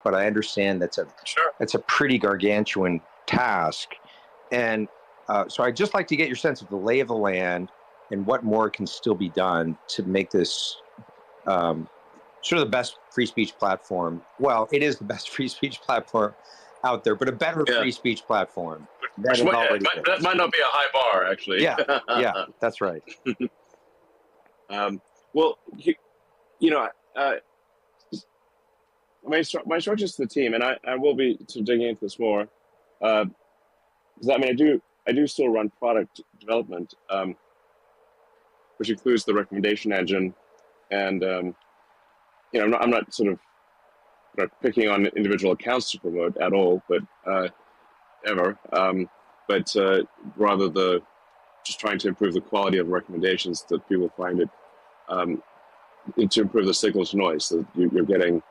but I understand that's a pretty gargantuan task. And so I'd just like to get your sense of the lay of the land and what more can still be done to make this sort of the best free speech platform. Well, it is the best free speech platform out there, but a better free speech platform. That might not be a high bar, actually. Yeah, that's right. Well, my instructions to the team, and I will be sort of digging into this more, because I mean, I do still run product development, which includes the recommendation engine, and I'm not sort of picking on individual accounts to promote at all, but ever, but rather just trying to improve the quality of recommendations that people find it, to improve the signal to noise, so that you're getting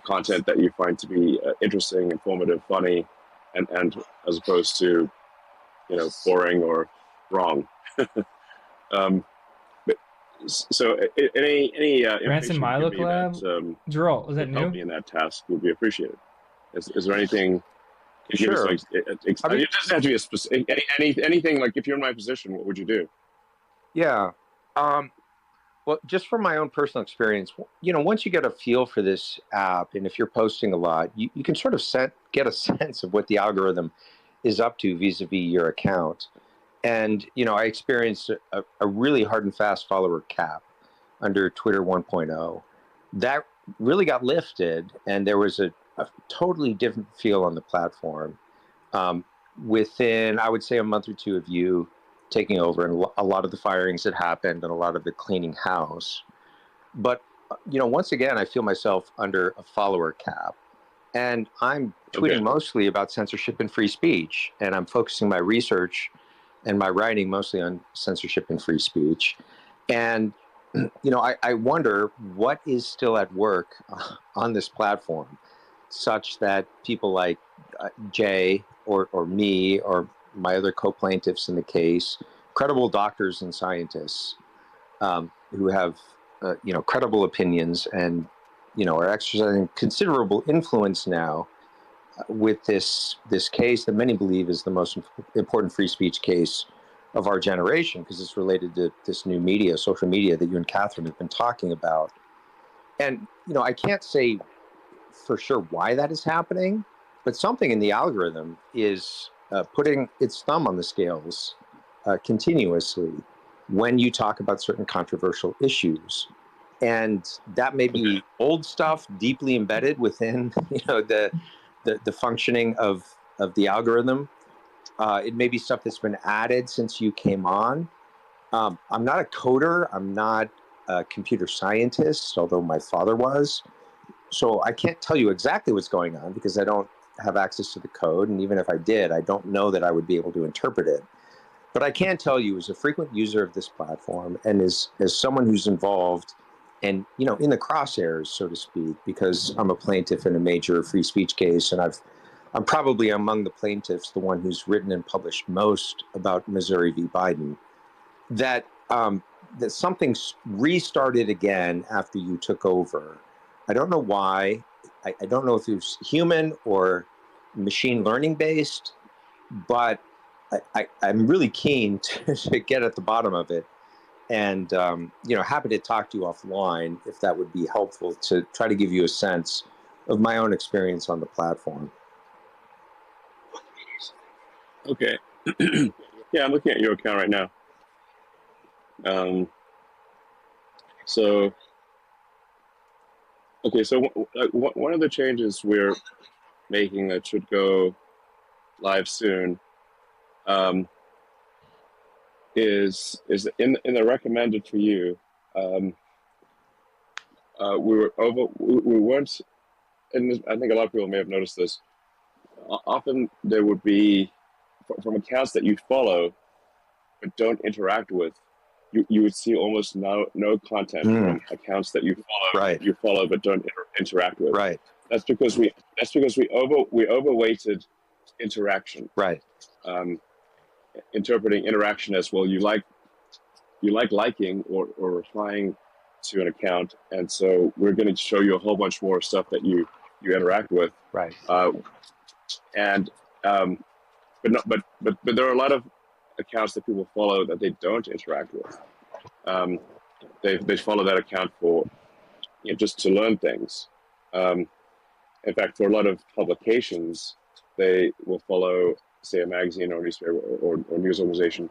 content that you find to be interesting, informative, funny, and as opposed to boring or wrong. So any Ransom Milo collab, Gerald, was that new? Help me in that task would be appreciated. Is there anything? Sure. It doesn't have to be a specific anything. Like, if you're in my position, what would you do? Yeah. Well, just from my own personal experience, once you get a feel for this app, and if you're posting a lot, you can sort of get a sense of what the algorithm is up to vis-a-vis your account. And, I experienced a really hard and fast follower cap under Twitter 1.0. That really got lifted, and there was a totally different feel on the platform within, I would say, a month or two of you taking over, and a lot of the firings that happened and a lot of the cleaning house. But, once again, I feel myself under a follower cap, and I'm tweeting mostly about censorship and free speech, and I'm focusing my research and my writing mostly on censorship and free speech. And, I wonder what is still at work on this platform, such that people like Jay or me or my other co-plaintiffs in the case, credible doctors and scientists who have, credible opinions and, are exercising considerable influence now with this case that many believe is the most important free speech case of our generation, because it's related to this new media, social media, that you and Catherine have been talking about. And, I can't say for sure why that is happening, but something in the algorithm is putting its thumb on the scales continuously when you talk about certain controversial issues. And that may be old stuff deeply embedded within, the functioning of the algorithm. It may be stuff that's been added since you came on. I'm not a coder. I'm not a computer scientist, although my father was. So I can't tell you exactly what's going on because I don't have access to the code. And even if I did, I don't know that I would be able to interpret it. But I can tell you, as a frequent user of this platform and as someone who's involved and, in the crosshairs, so to speak, because I'm a plaintiff in a major free speech case, and I'm probably among the plaintiffs, the one who's written and published most about Missouri v. Biden, that something restarted again after you took over. I don't know why. I don't know if it was human or machine learning based, but I'm really keen to get at the bottom of it. And, happy to talk to you offline if that would be helpful to try to give you a sense of my own experience on the platform. Okay. Yeah, I'm looking at your account right now. So one of the changes we're making that should go live soon is in the recommended for you. We weren't, and I think a lot of people may have noticed this. Often there would be from accounts that you follow but don't interact with. You would see almost no content from accounts that you follow but don't interact with. Right. That's because we overweighted interaction. Right. Interpreting interaction as, well, you like liking or replying to an account, and so we're going to show you a whole bunch more stuff that you you interact with. Right. And but there are a lot of accounts that people follow that they don't interact with. They follow that account for just to learn things. In fact, for a lot of publications, they will follow, say, a magazine or newspaper or news organization,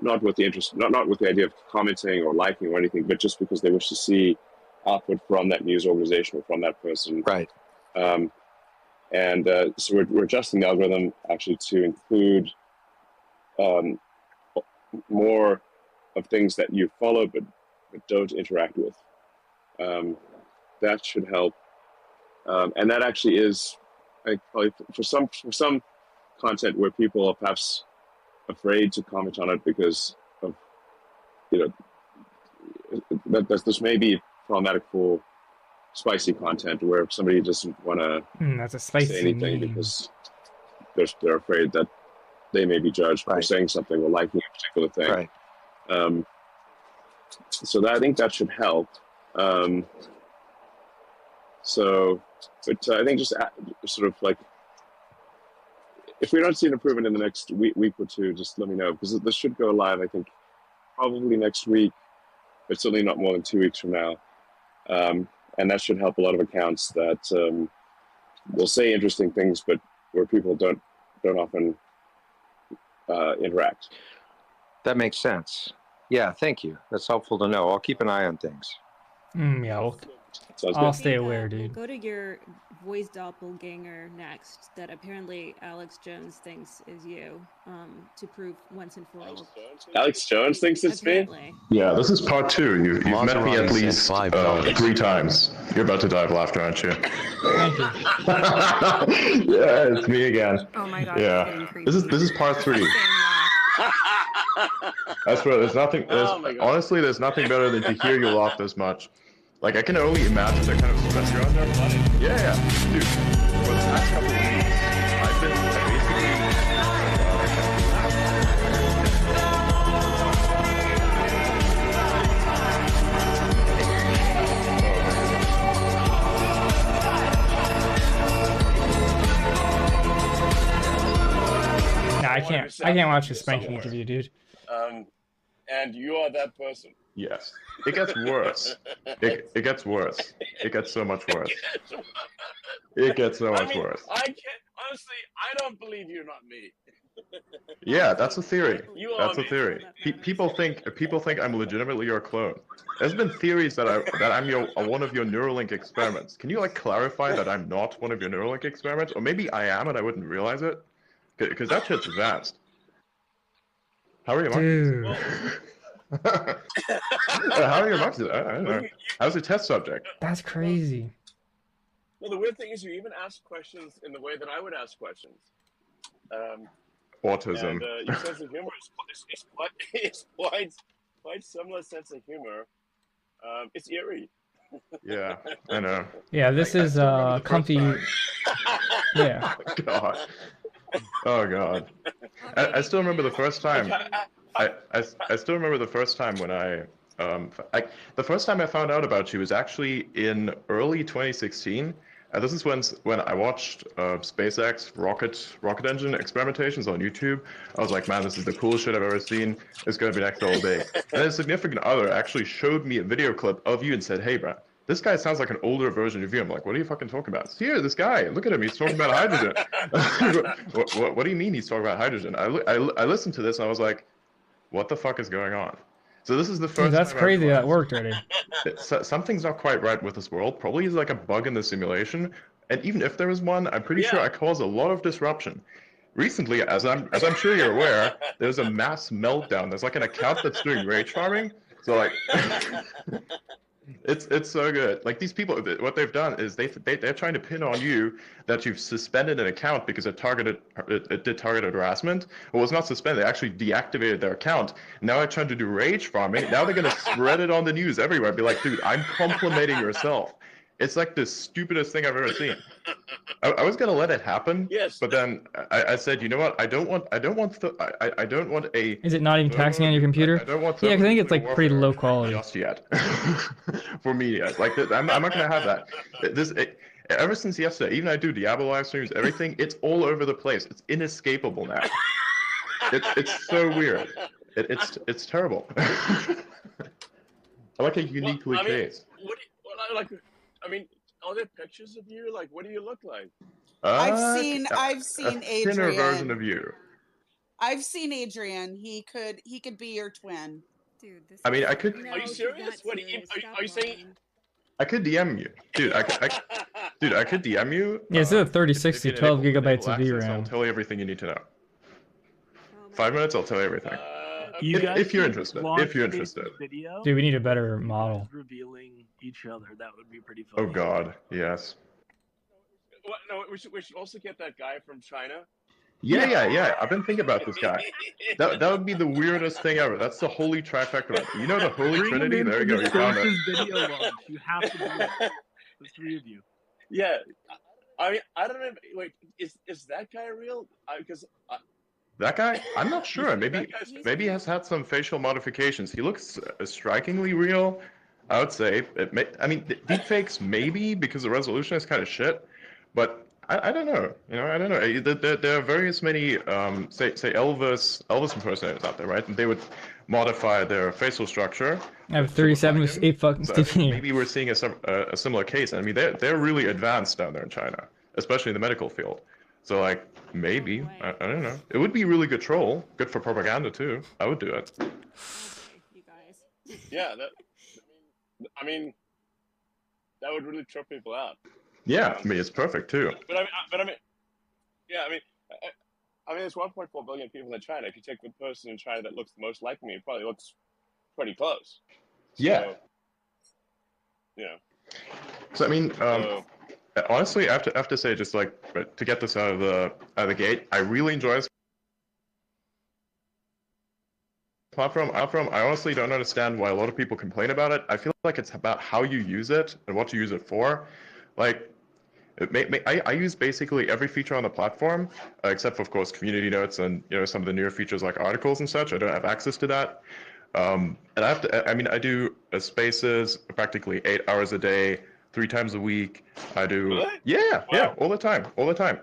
not with the interest, not with the idea of commenting or liking or anything, but just because they wish to see output from that news organization or from that person. Right. So we're adjusting the algorithm actually to include more of things that you follow but don't interact with. That should help. And that actually is, probably for some content where people are perhaps afraid to comment on it because of, this may be problematic for spicy content where somebody doesn't want to say anything because they're afraid that they may be judged for saying something or liking a particular thing. Right. So I think that should help. But I think just sort of like, if we don't see an improvement in the next week or two, just let me know, because this should go live, I think, probably next week, but certainly not more than 2 weeks from now. And that should help a lot of accounts that will say interesting things, but where people don't often interact. That makes sense. Yeah, thank you. That's helpful to know. I'll keep an eye on things. Yeah, I'll stay aware, dude. We'll go to your voice doppelganger next, that apparently Alex Jones thinks is you, to prove once and for all. Alex Jones thinks it's me? Yeah, this is part 2. You've met me at least 3 times. You're about to die of laughter, aren't you? Thank you. Yeah, it's me again. Oh my god. Yeah, this is part 3. I swear, honestly, there's nothing better than to hear you laugh this much. Like, I can only imagine the kind of stress you're under. Yeah, dude. For the past couple of weeks, I've I can't watch a spanking interview, dude. And you are that person. Yes. It gets worse. It gets worse. It gets so much worse. It gets so much worse. I can't, honestly, I don't believe you're not me. Yeah, that's a theory. That's a me. theory. People think I'm legitimately your clone. There's been theories that I'm one of your Neuralink experiments. Can you like clarify that I'm not one of your Neuralink experiments? Or maybe I am and I wouldn't realize it? Because that shit's vast. How are you, Mark? How are your marks? I don't know. How's the test subject? That's crazy. Well, the weird thing is you even ask questions in the way that I would ask questions. Autism. And your sense of humor is quite similar sense of humor. It's eerie. Yeah, I know. Yeah, this is comfy. Yeah. God. Oh God. I still remember the first time. I still remember the first time when the first time I found out about you was actually in early 2016. This is when I watched SpaceX rocket engine experimentations on YouTube. I was like, man, this is the coolest shit I've ever seen. It's gonna be next all day. And then a significant other actually showed me a video clip of you and said, hey, bro, this guy sounds like an older version of you. I'm like, what are you fucking talking about? Here, this guy, look at him. He's talking about hydrogen. What do you mean he's talking about hydrogen? I listened to this and I was like, what the fuck is going on? So this is the first. Dude, that's crazy. That worked already. Something's not quite right with this world. Probably is like a bug in the simulation. And even if there is one, I'm pretty sure I cause a lot of disruption. Recently, as I'm sure you're aware, there's a mass meltdown. There's like an account that's doing rage farming. So like, it's so good. Like these people, what they've done is they're trying to pin on you that you've suspended an account because it did targeted harassment. Well, it's not suspended. They actually deactivated their account. Now they're trying to do rage farming. Now they're gonna spread it on the news everywhere. Be like, dude, I'm complimenting yourself. It's like the stupidest thing I've ever seen. I was gonna let it happen, but then I said, you know what? I don't want a. Is it not even taxing on your computer? I don't want. Yeah, because I think it's like pretty low quality. Just yet. For me, yes. Like I'm not gonna have that. Ever since yesterday, even I do Diablo live streams, everything, it's all over the place. It's inescapable now. It's so weird. It's terrible. I like a uniquely case. I mean, are there pictures of you? Like, what do you look like? I've seen a thinner version of Adrian. you. I've seen Adrian. He could be your twin. Dude, this I mean, is- I could. No, Are you he's serious? not What serious. Stop are you saying? lying. I could DM you, dude. Dude, I could DM you. Yeah, instead of 3060, if you 12 enable gigabytes of access, VRAM. I'll tell you everything you need to know. Oh my 5 minutes, God. I'll tell you everything. You guys If you're could interested. launch If you're a interested. Video Dude, we need a better model. revealing each other. That would be pretty funny. Oh God, yes. What? No, we should also get that guy from China. Yeah. I've been thinking about this guy. That would be the weirdest thing ever. That's the holy trifecta. You know the Holy Bring him Trinity? in There you for go. the You found it. Spaces video launch. You have to do it. The three of you. Yeah, I mean, I don't know. Wait, is that guy real? Because That guy? I'm not sure. Maybe Maybe he has had some facial modifications. He looks strikingly real. I would say. I mean, deepfakes maybe because the resolution is kind of shit, but I don't know. You know, I don't know. There are various many say Elvis impersonators out there, right? And they would modify their facial structure. I have 37 with 8 fucking So I think CPU. maybe we're seeing a similar case. I mean, they're really advanced down there in China, especially in the medical field. So like maybe I don't know. It would be really good troll, good for propaganda too. I would do it. Okay, you guys. yeah, I mean, that would really trip people out. Yeah, I mean it's perfect too. But I mean, yeah, I mean, there's 1.4 billion people in China. If you take the person in China that looks the most like me, it probably looks pretty close. Yeah. So, you know. So I mean, honestly, I have to say, just like to get this out of the gate, I really enjoy this platform. I honestly don't understand why a lot of people complain about it. I feel like it's about how you use it and what you use it for. Like, I use basically every feature on the platform, except for, of course, community notes and some of the newer features like articles and such. I don't have access to that. And I do spaces practically 8 hours a day, 3 times a week. I do. Really? Yeah, Wow. all the time.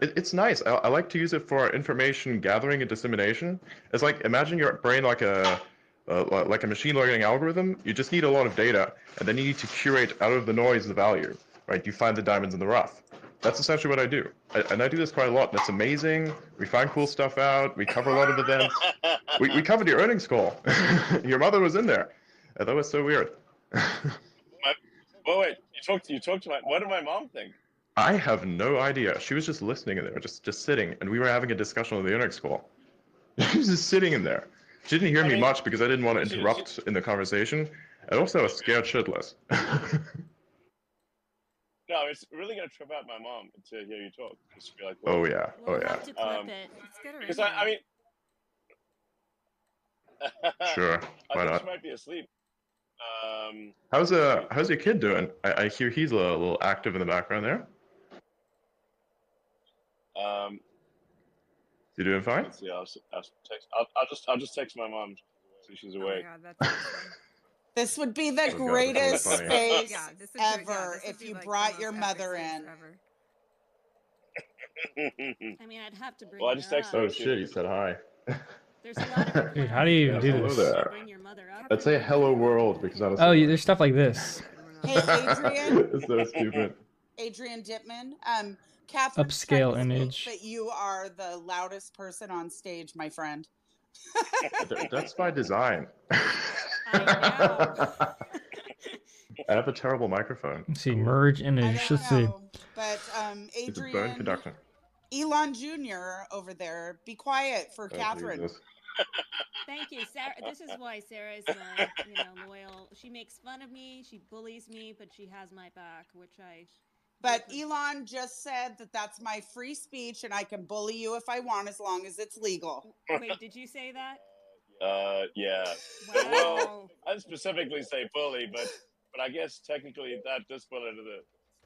It's nice. I like to use it for information gathering and dissemination. It's like, imagine your brain like a machine learning algorithm. You just need a lot of data, and then you need to curate out of the noise the value. Right? You find the diamonds in the rough. That's essentially what I do. And I do this quite a lot. That's amazing. We find cool stuff out. We cover a lot of events. We covered your earnings call. Your mother was in there. That was so weird. Wait, you talked to what did my mom think? I have no idea. She was just listening in there, just sitting, and we were having a discussion on the earnings call. She was just sitting in there. She didn't hear me much because I didn't want to interrupt in the conversation. And also I was scared shitless. No, it's really gonna trip out my mom to hear you talk. Just be like, Oh yeah. We'll have to clip it. Let's get her in Because here. I mean, Sure. Why I think not? she might be asleep. How's your kid doing? I hear he's a little active in the background there. Is he doing fine? Let's see. I'll just text my mom so she's Oh my awake. God, that's awesome. This would be the Oh, God, greatest that's funny. space Yeah, this is ever this would if be you like the brought most your epic mother space in. ever. I mean, I'd have to bring Well, I her just texted up. her. Oh shit, he said hi. There's a lot of Dude, how do you even do Hello this? there. Bring your mother up. Let's say hello world because honestly. Oh, there's stuff like this. Hey, Adrian. It's so stupid. Adrian Dittman. Catherine's Upscale trying to speak, image. but you are the loudest person on stage, my friend. That's by design. I I have a terrible microphone. Let's see, merge I image. don't Let's see. know, but It's a bone Adrian, conductor. Elon Jr. over there, be quiet for Oh, Catherine. Jesus. Thank you, Sarah. This is why Sarah is my, loyal. She makes fun of me, she bullies me, but she has my back, which I. But Elon just said that that's my free speech, and I can bully you if I want, as long as it's legal. Wait, did you say that? Yeah. Wow. Well, I didn't specifically say bully, but I guess technically that does fall into the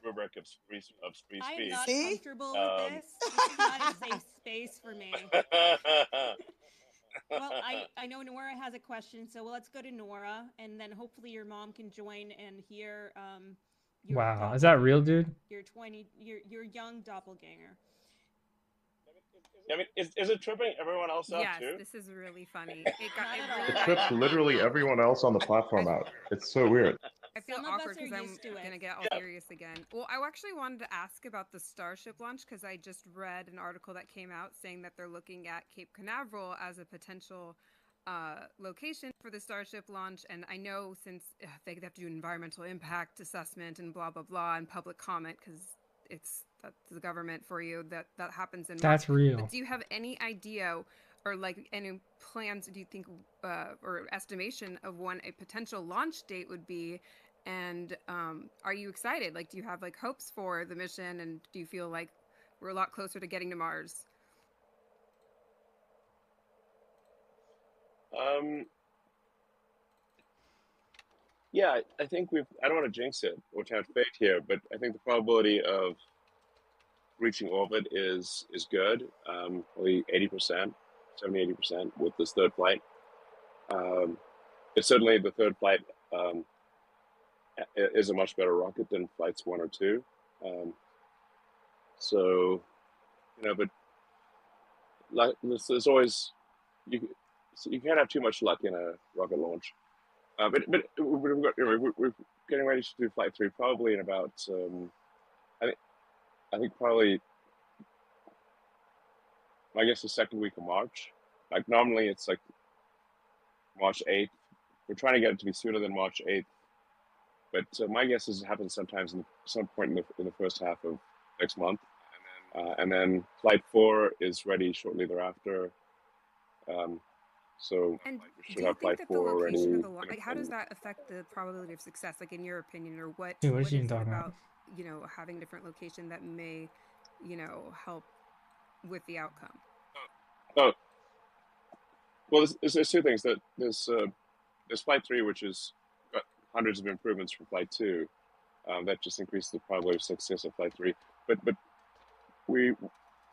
rubric of free I'm speech. not See? comfortable with this. This is not a safe space for me. Well, I know Nora has a question, so let's go to Nora, and then hopefully your mom can join and hear your Wow, is that real, dude? your young doppelganger. I mean, is it tripping everyone else out Yes, too? this is really funny. Not at all. It trips literally everyone else on the platform out. It's so weird. I feel Some of us awkward are because I'm used to it. gonna get all serious again. Well, I actually wanted to ask about the Starship launch because I just read an article that came out saying that they're looking at Cape Canaveral as a potential location for the Starship launch. And I know since they have to do an environmental impact assessment and blah blah blah and public comment because that's the government for you, that happens in March. That's real. But do you have any idea or like any plans, do you think, or estimation of when a potential launch date would be? And are you excited? Like, do you have like hopes for the mission? And do you feel like we're a lot closer to getting to Mars? Yeah, I think I don't want to jinx it or tempt fate here, but I think the probability of reaching orbit is good, probably 80%, 70, 80% with this third flight. It's certainly the third flight is a much better rocket than flights 1 or 2. So, but like there's always you can't have too much luck in a rocket launch. But we're getting ready to do flight 3 probably in about I think probably I guess the second week of March. Like normally it's like March 8th. We're trying to get it to be sooner than March 8th. But my guess is it happens sometimes some point in the first half of next month, and then flight 4 is ready shortly thereafter. So and we do should you have think flight that the 4 location ready. of the launch, like, how does that affect the probability of success? Like, in your opinion, or what? Dude, what what is she is it talking about? about? Having different location that may, help with the outcome. Oh, well, there's 2 things. That there's flight 3, which is got hundreds of improvements from flight 2. That just increases the probability of success of flight 3. But we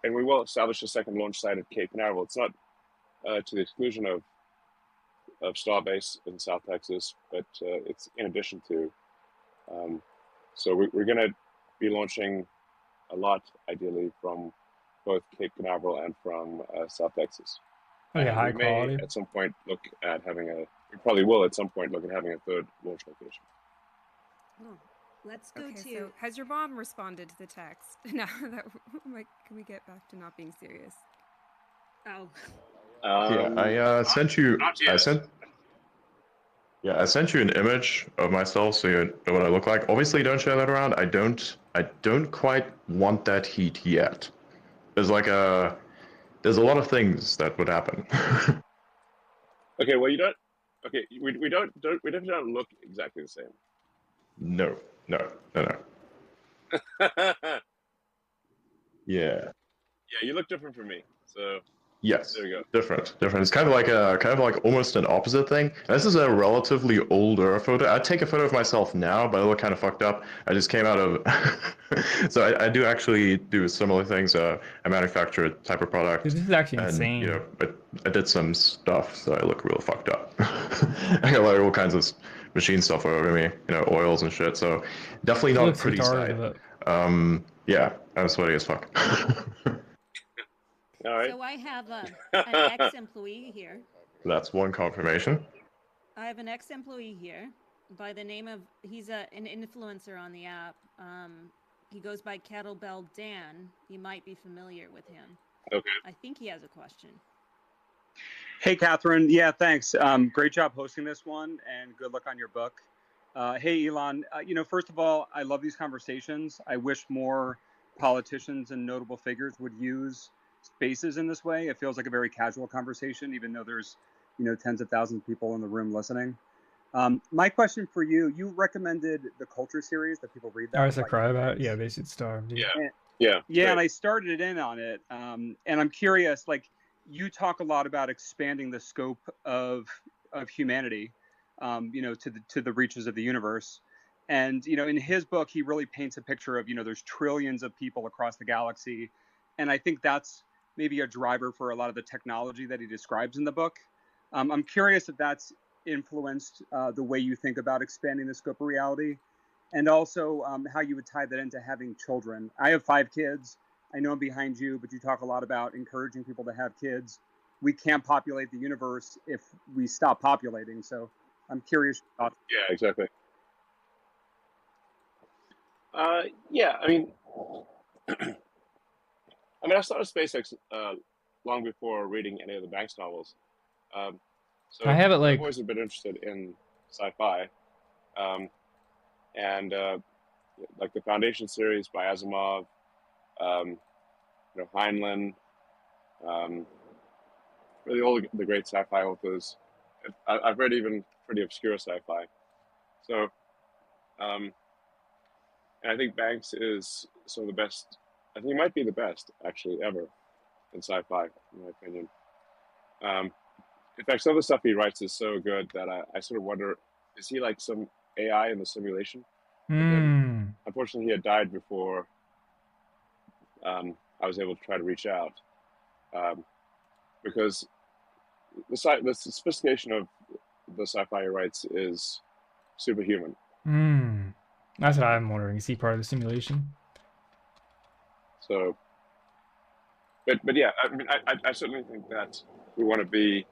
will establish a second launch site at Cape Canaveral. It's not to the exclusion of Starbase in South Texas, but it's in addition to. So we're going to be launching a lot, ideally, from both Cape Canaveral and from South Texas. Okay, high we quality. may at some point look at having we probably will at some point look at having a third launch location. Oh, let's go Okay, to. so has your mom responded to the text? Now that can we get back to not being serious? Oh. I sent you. Not yet. I sent you an image of myself so you know what I look like. Obviously, don't share that around. I don't quite want that heat yet. There's a lot of things that would happen. Okay, well, you don't. Okay, we definitely don't look exactly the same. No. Yeah. Yeah, you look different from me. So Yes. there we go. Different. It's kind of like almost an opposite thing. And this is a relatively older photo. I'd take a photo of myself now, but I look kind of fucked up. I just came out of. So I do actually do similar things. I manufacture a type of product. Dude, this is actually and, insane. I did some stuff, so I look real fucked up. I got like all kinds of machine stuff over me, oils and shit. So definitely not a looks pretty retarded, sight. Yeah, I'm sweaty as fuck. All right. So I have an ex-employee here. That's one confirmation. I have an ex-employee here by the name of, he's an influencer on the app. He goes by Kettlebell Dan. You might be familiar with him. Okay. I think he has a question. Hey, Catherine. Yeah, thanks. Great job hosting this one, and good luck on your book. Hey, Elon. First of all, I love these conversations. I wish more politicians and notable figures would use spaces in this way. It feels like a very casual conversation, even though there's, tens of thousands of people in the room listening. My question for you: you recommended the Culture series that people read. I was a cry about it. Yeah, they should starve. Dude. Yeah. And I started in on it, and I'm curious. Like, you talk a lot about expanding the scope of humanity, to the reaches of the universe. And in his book, he really paints a picture of there's trillions of people across the galaxy, and I think that's maybe a driver for a lot of the technology that he describes in the book. I'm curious if that's influenced the way you think about expanding the scope of reality. and also how you would tie that into having children. I have 5 kids. I know I'm behind you, but you talk a lot about encouraging people to have kids. We can't populate the universe if we stop populating. So I'm curious about. Yeah, exactly. Yeah, I mean, I started SpaceX long before reading any of the Banks novels. So I have it like I've always been interested in sci-fi, and like the Foundation series by Asimov, Heinlein, really all the great sci-fi authors. I've read even pretty obscure sci-fi. So, and I think Banks is some of the best. I think he might be the best actually ever in sci-fi, in my opinion. In fact, some of the stuff he writes is so good that I sort of wonder, is he like some AI in the simulation? Unfortunately, he had died before I was able to try to reach out, because the sophistication of the sci-fi he writes is superhuman. That's what I'm wondering. Is he part of the simulation? So, but yeah, I mean, I certainly think that we want to be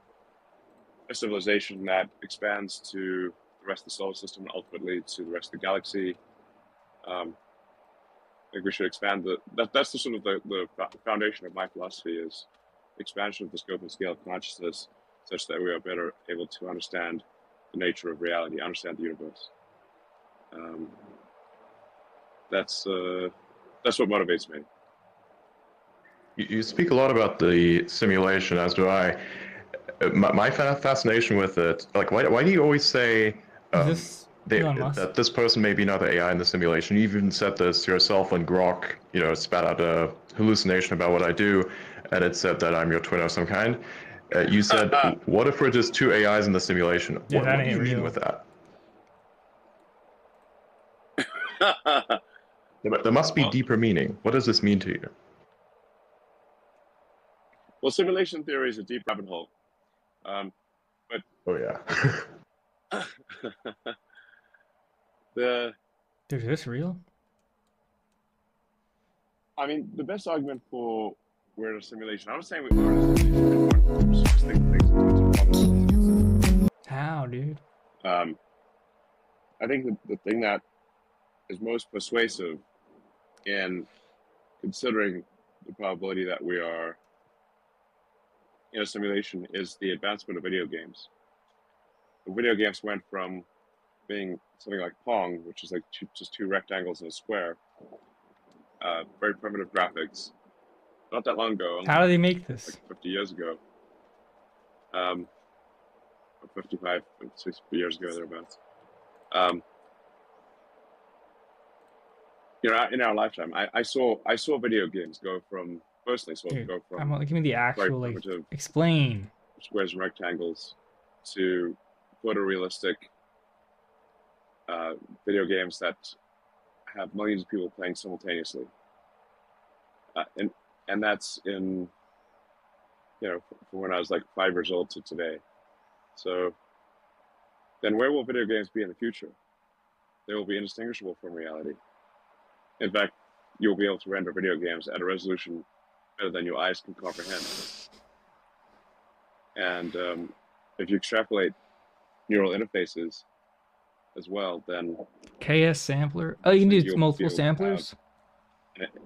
a civilization that expands to the rest of the solar system and ultimately to the rest of the galaxy. I think we should expand that's the sort of the foundation of my philosophy is expansion of the scope and scale of consciousness such that we are better able to understand the nature of reality, understand the universe. That's what motivates me. You speak a lot about the simulation, as do I. My fascination with it, like, why do you always say that this person may be another AI in the simulation? You even said this yourself when Grok, spat out a hallucination about what I do, and it said that I'm your twin of some kind. You said, what if we're just 2 AIs in the simulation? Yeah, what do you mean with that? There must be deeper meaning. What does this mean to you? Well, simulation theory is a deep rabbit hole. But oh yeah. Dude, is this real? I mean, the best argument for we're in a simulation. I was saying we are in a simulation. How, dude? I think the thing that is most persuasive in considering the probability that we are in a simulation is the advancement of video games. The video games went from being something like Pong, which is like just 2 rectangles in a square, very primitive graphics, not that long ago. How do they make this? Like 50 years ago. 55, 60 years ago, thereabouts. In our lifetime, I saw video games go from, personally saw them go from, give me the actual, like, explain. Squares and rectangles to photorealistic video games that have millions of people playing simultaneously. And that's in, from when I was like 5 years old to today. So then where will video games be in the future? They will be indistinguishable from reality. In fact, you'll be able to render video games at a resolution better than your eyes can comprehend. And if you extrapolate neural interfaces as well, then KS sampler. Oh, you can do multiple samplers.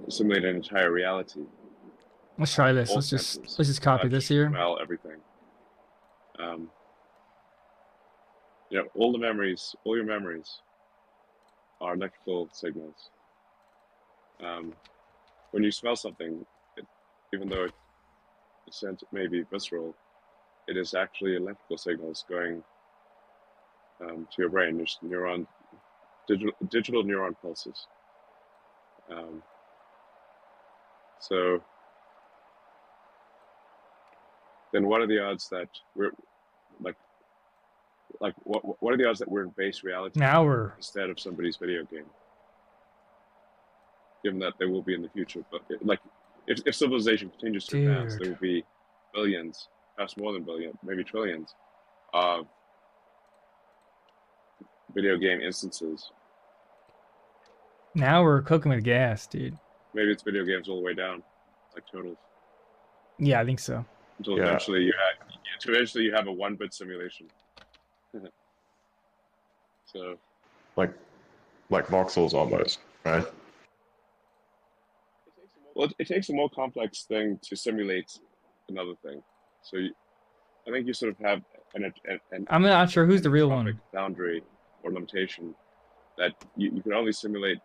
Simulate an entire reality. Let's try this. Let's just copy this here. Smell, everything. All your memories are electrical signals. When you smell something, even though the scent may be visceral, it is actually electrical signals going to your brain. There's digital neuron pulses. So then what are the odds that we're what are the odds that we're in base reality instead of somebody's video game? Given that they will be in the future, but if civilization continues to advance, there will be billions, perhaps more than billions, maybe trillions of video game instances Now we're cooking with gas, dude. Maybe it's video games all the way down, like Totals. Yeah, I think so. Until eventually you have a 1-bit simulation. So, like voxels almost, right? Well, it takes a more complex thing to simulate another thing. So I think you sort of have an I'm not sure who's the real one. Boundary or limitation that you can only simulate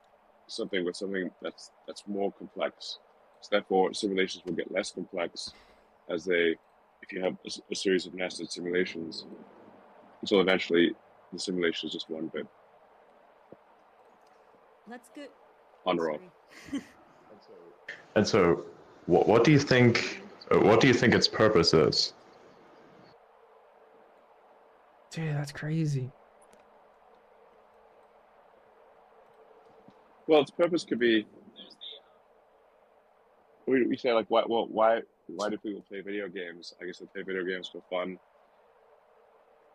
something with something that's more complex. So therefore, simulations will get less complex if you have a series of nested simulations, until eventually the simulation is just 1 bit. Let's go. On or off. And so, what do you think? What do you think its purpose is? Dude, that's crazy. Well, its purpose could be, we say like, why do people play video games? I guess they play video games for fun.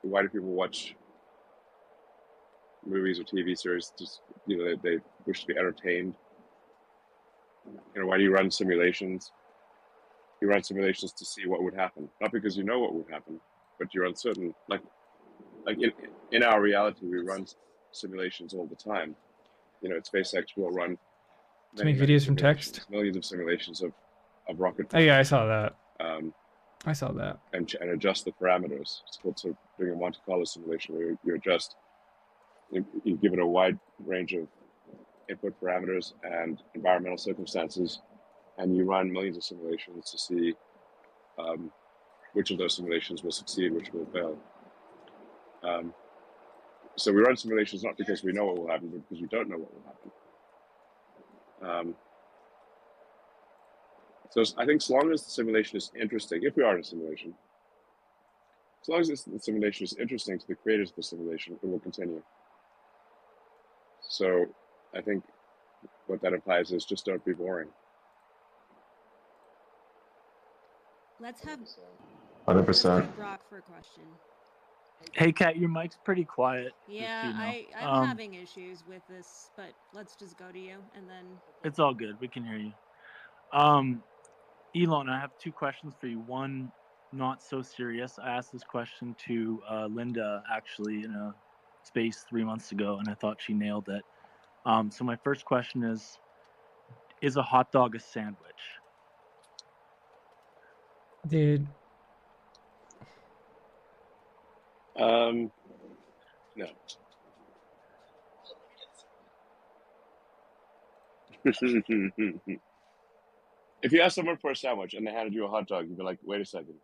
Why do people watch movies or TV series? Just, they wish to be entertained. Why do you run simulations? You run simulations to see what would happen, not because you know what would happen, but you're uncertain. Like in our reality, we run simulations all the time. At SpaceX, we'll run to make videos from text. Millions of simulations of rocket. Oh yeah, I saw that. I saw that. And adjust the parameters. It's called sort of doing a Monte Carlo simulation where you adjust. You give it a wide range of input parameters and environmental circumstances, and you run millions of simulations to see which of those simulations will succeed, which will fail. So we run simulations not because we know what will happen, but because we don't know what will happen. So I think as long as the simulation is interesting, if we are in a simulation, as long as the simulation is interesting to the creators of the simulation, it will continue. So I think what that implies is just don't be boring. Let's have 100%. Brock for a question. Hey, Kat, your mic's pretty quiet. Yeah, I'm having issues with this, but let's just go to you and then. It's all good. We can hear you. Elon, I have 2 questions for you. One, not so serious. I asked this question to Linda actually in a space 3 months ago, and I thought she nailed it. So my first question is a hot dog a sandwich? Dude. No. If you ask someone for a sandwich and they handed you a hot dog, you'd be like, wait a second,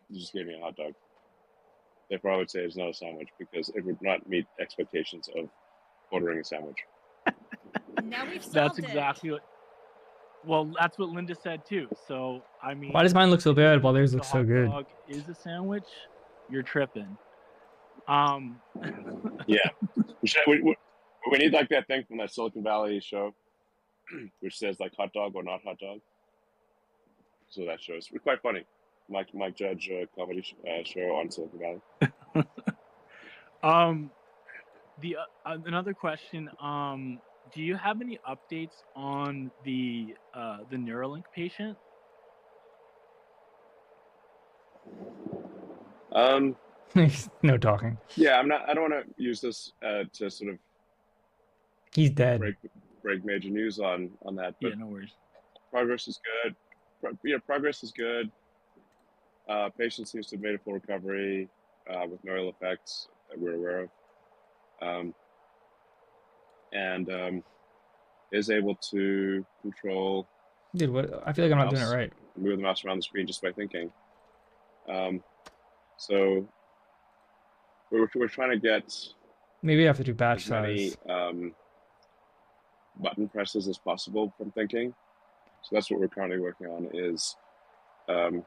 you just gave me a hot dog. They probably would say it's not a sandwich because it would not meet expectations of ordering a sandwich. Now we've solved That's exactly what. Well, that's what Linda said too. So I mean, why does mine look so bad while theirs looks so good? Dog is a sandwich. You're tripping. Yeah, we need like that thing from that Silicon Valley show, which says like hot dog or not hot dog. So that show is quite funny. Mike Judge comedy show on Silicon Valley. Another question. Do you have any updates on the Neuralink patient? No talking. Yeah, I don't want to use this to sort of. He's dead. Break major news on that. But yeah, no worries. Progress is good. Progress is good. Patient seems to have made a full recovery with no ill effects that we're aware of, and is able to control. Dude, what? I feel like I'm not doing it right. Move the mouse around the screen just by thinking. So we're trying to get. Maybe I have to do batch as many, size. Button presses as possible from thinking. So that's what we're currently working on. Is can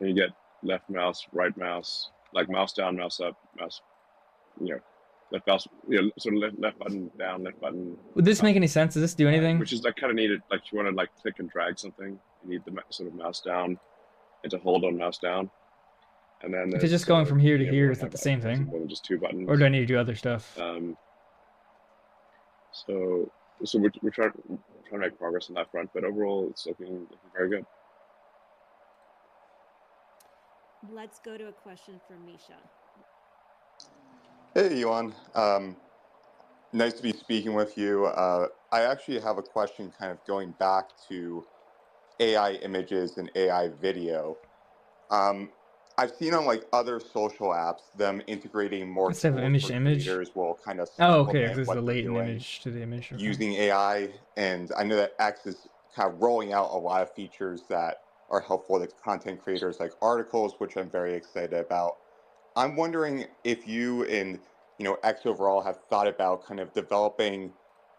you get left mouse, right mouse, like mouse down, mouse up, mouse, left mouse, sort of left button down, left button. Would this make any sense? Does this do anything? Which is like kind of needed. Like you want to like click and drag something, you need the sort of mouse down, and to hold on mouse down, and then. If it's just going from here to here, is that the same thing? More than just 2 buttons. Or do I need to do other stuff? So so we're trying to make progress on that front, but overall it's looking very good. Let's go to a question from Misha. Hey, Elon. Nice to be speaking with you. I actually have a question kind of going back to AI images and AI video. I've seen on like other social apps them integrating more Instead of tools image for to image. creators will kind of Oh, okay. supplement This is what the they're latent doing image to the image. Okay. using AI. And I know that X is kind of rolling out a lot of features that are helpful to content creators like articles, which I'm very excited about. I'm wondering if you and X overall have thought about kind of developing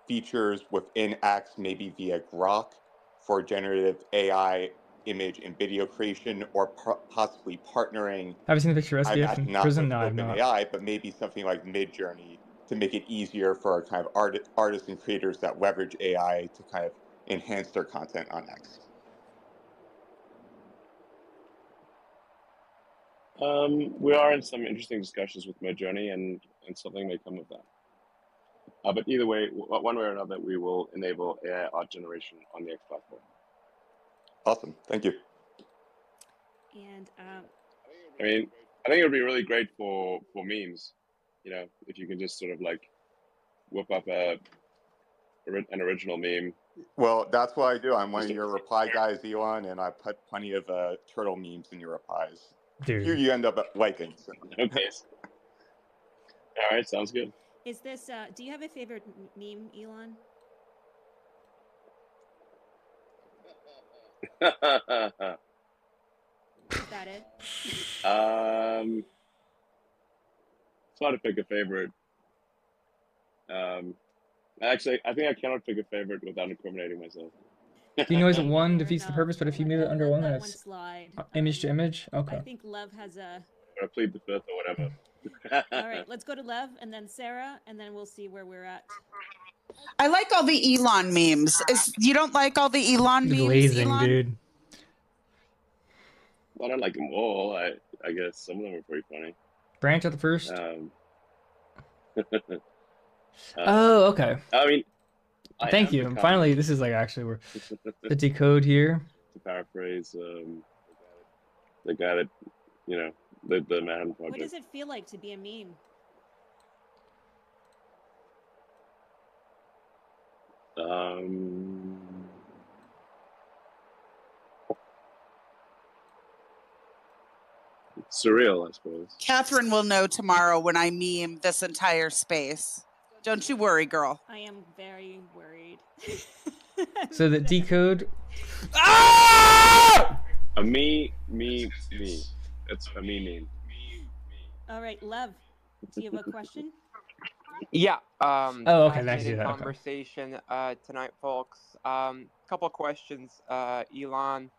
features within X, maybe via Grok, for generative AI image and video creation, or possibly partnering. Have you seen the picture of SBF in not prison? with No, I've not. OpenAI, but maybe something like Midjourney to make it easier for kind of artists and creators that leverage AI to kind of enhance their content on X. We are in some interesting discussions with Midjourney, and something may come of that. But either way, one way or another, we will enable AI art generation on the X platform. Awesome, thank you. And I mean, I think it would be really great for memes. If you can just sort of like whip up an original meme. Well, that's what I do. I'm one of your reply guys, Elon, and I put plenty of turtle memes in your replies. Dude. Here you end up liking. So. Okay. All right, sounds good. is this? Do you have a favorite meme, Elon? Is that it? It's hard to pick a favorite. Actually, I think I cannot pick a favorite without incriminating myself. Do you know is it one defeats the purpose, but if you move it under one, then it's image to image? Okay. I think Lev has a... Or plead the fifth or whatever. All right, let's go to Lev, and then Sarah, and then we'll see where we're at. I like all the Elon memes. You don't like all the Elon memes, Glazing, Elon? dude. Well, I don't like them all. I guess some of them are pretty funny. Branch at the first? Oh, okay. I mean... Thank you. Finally, this is like actually where the decode here. To paraphrase the guy that, the Manhattan Project. What does it feel like to be a meme? Surreal, I suppose. Catherine will know tomorrow when I meme this entire space. Don't you worry, girl. I am very worried. So the decode. A me. It's a me. All right, Lev, do you have a question? Yeah. Oh, okay. Nice to do that. Conversation tonight, folks. Couple of questions, Elon.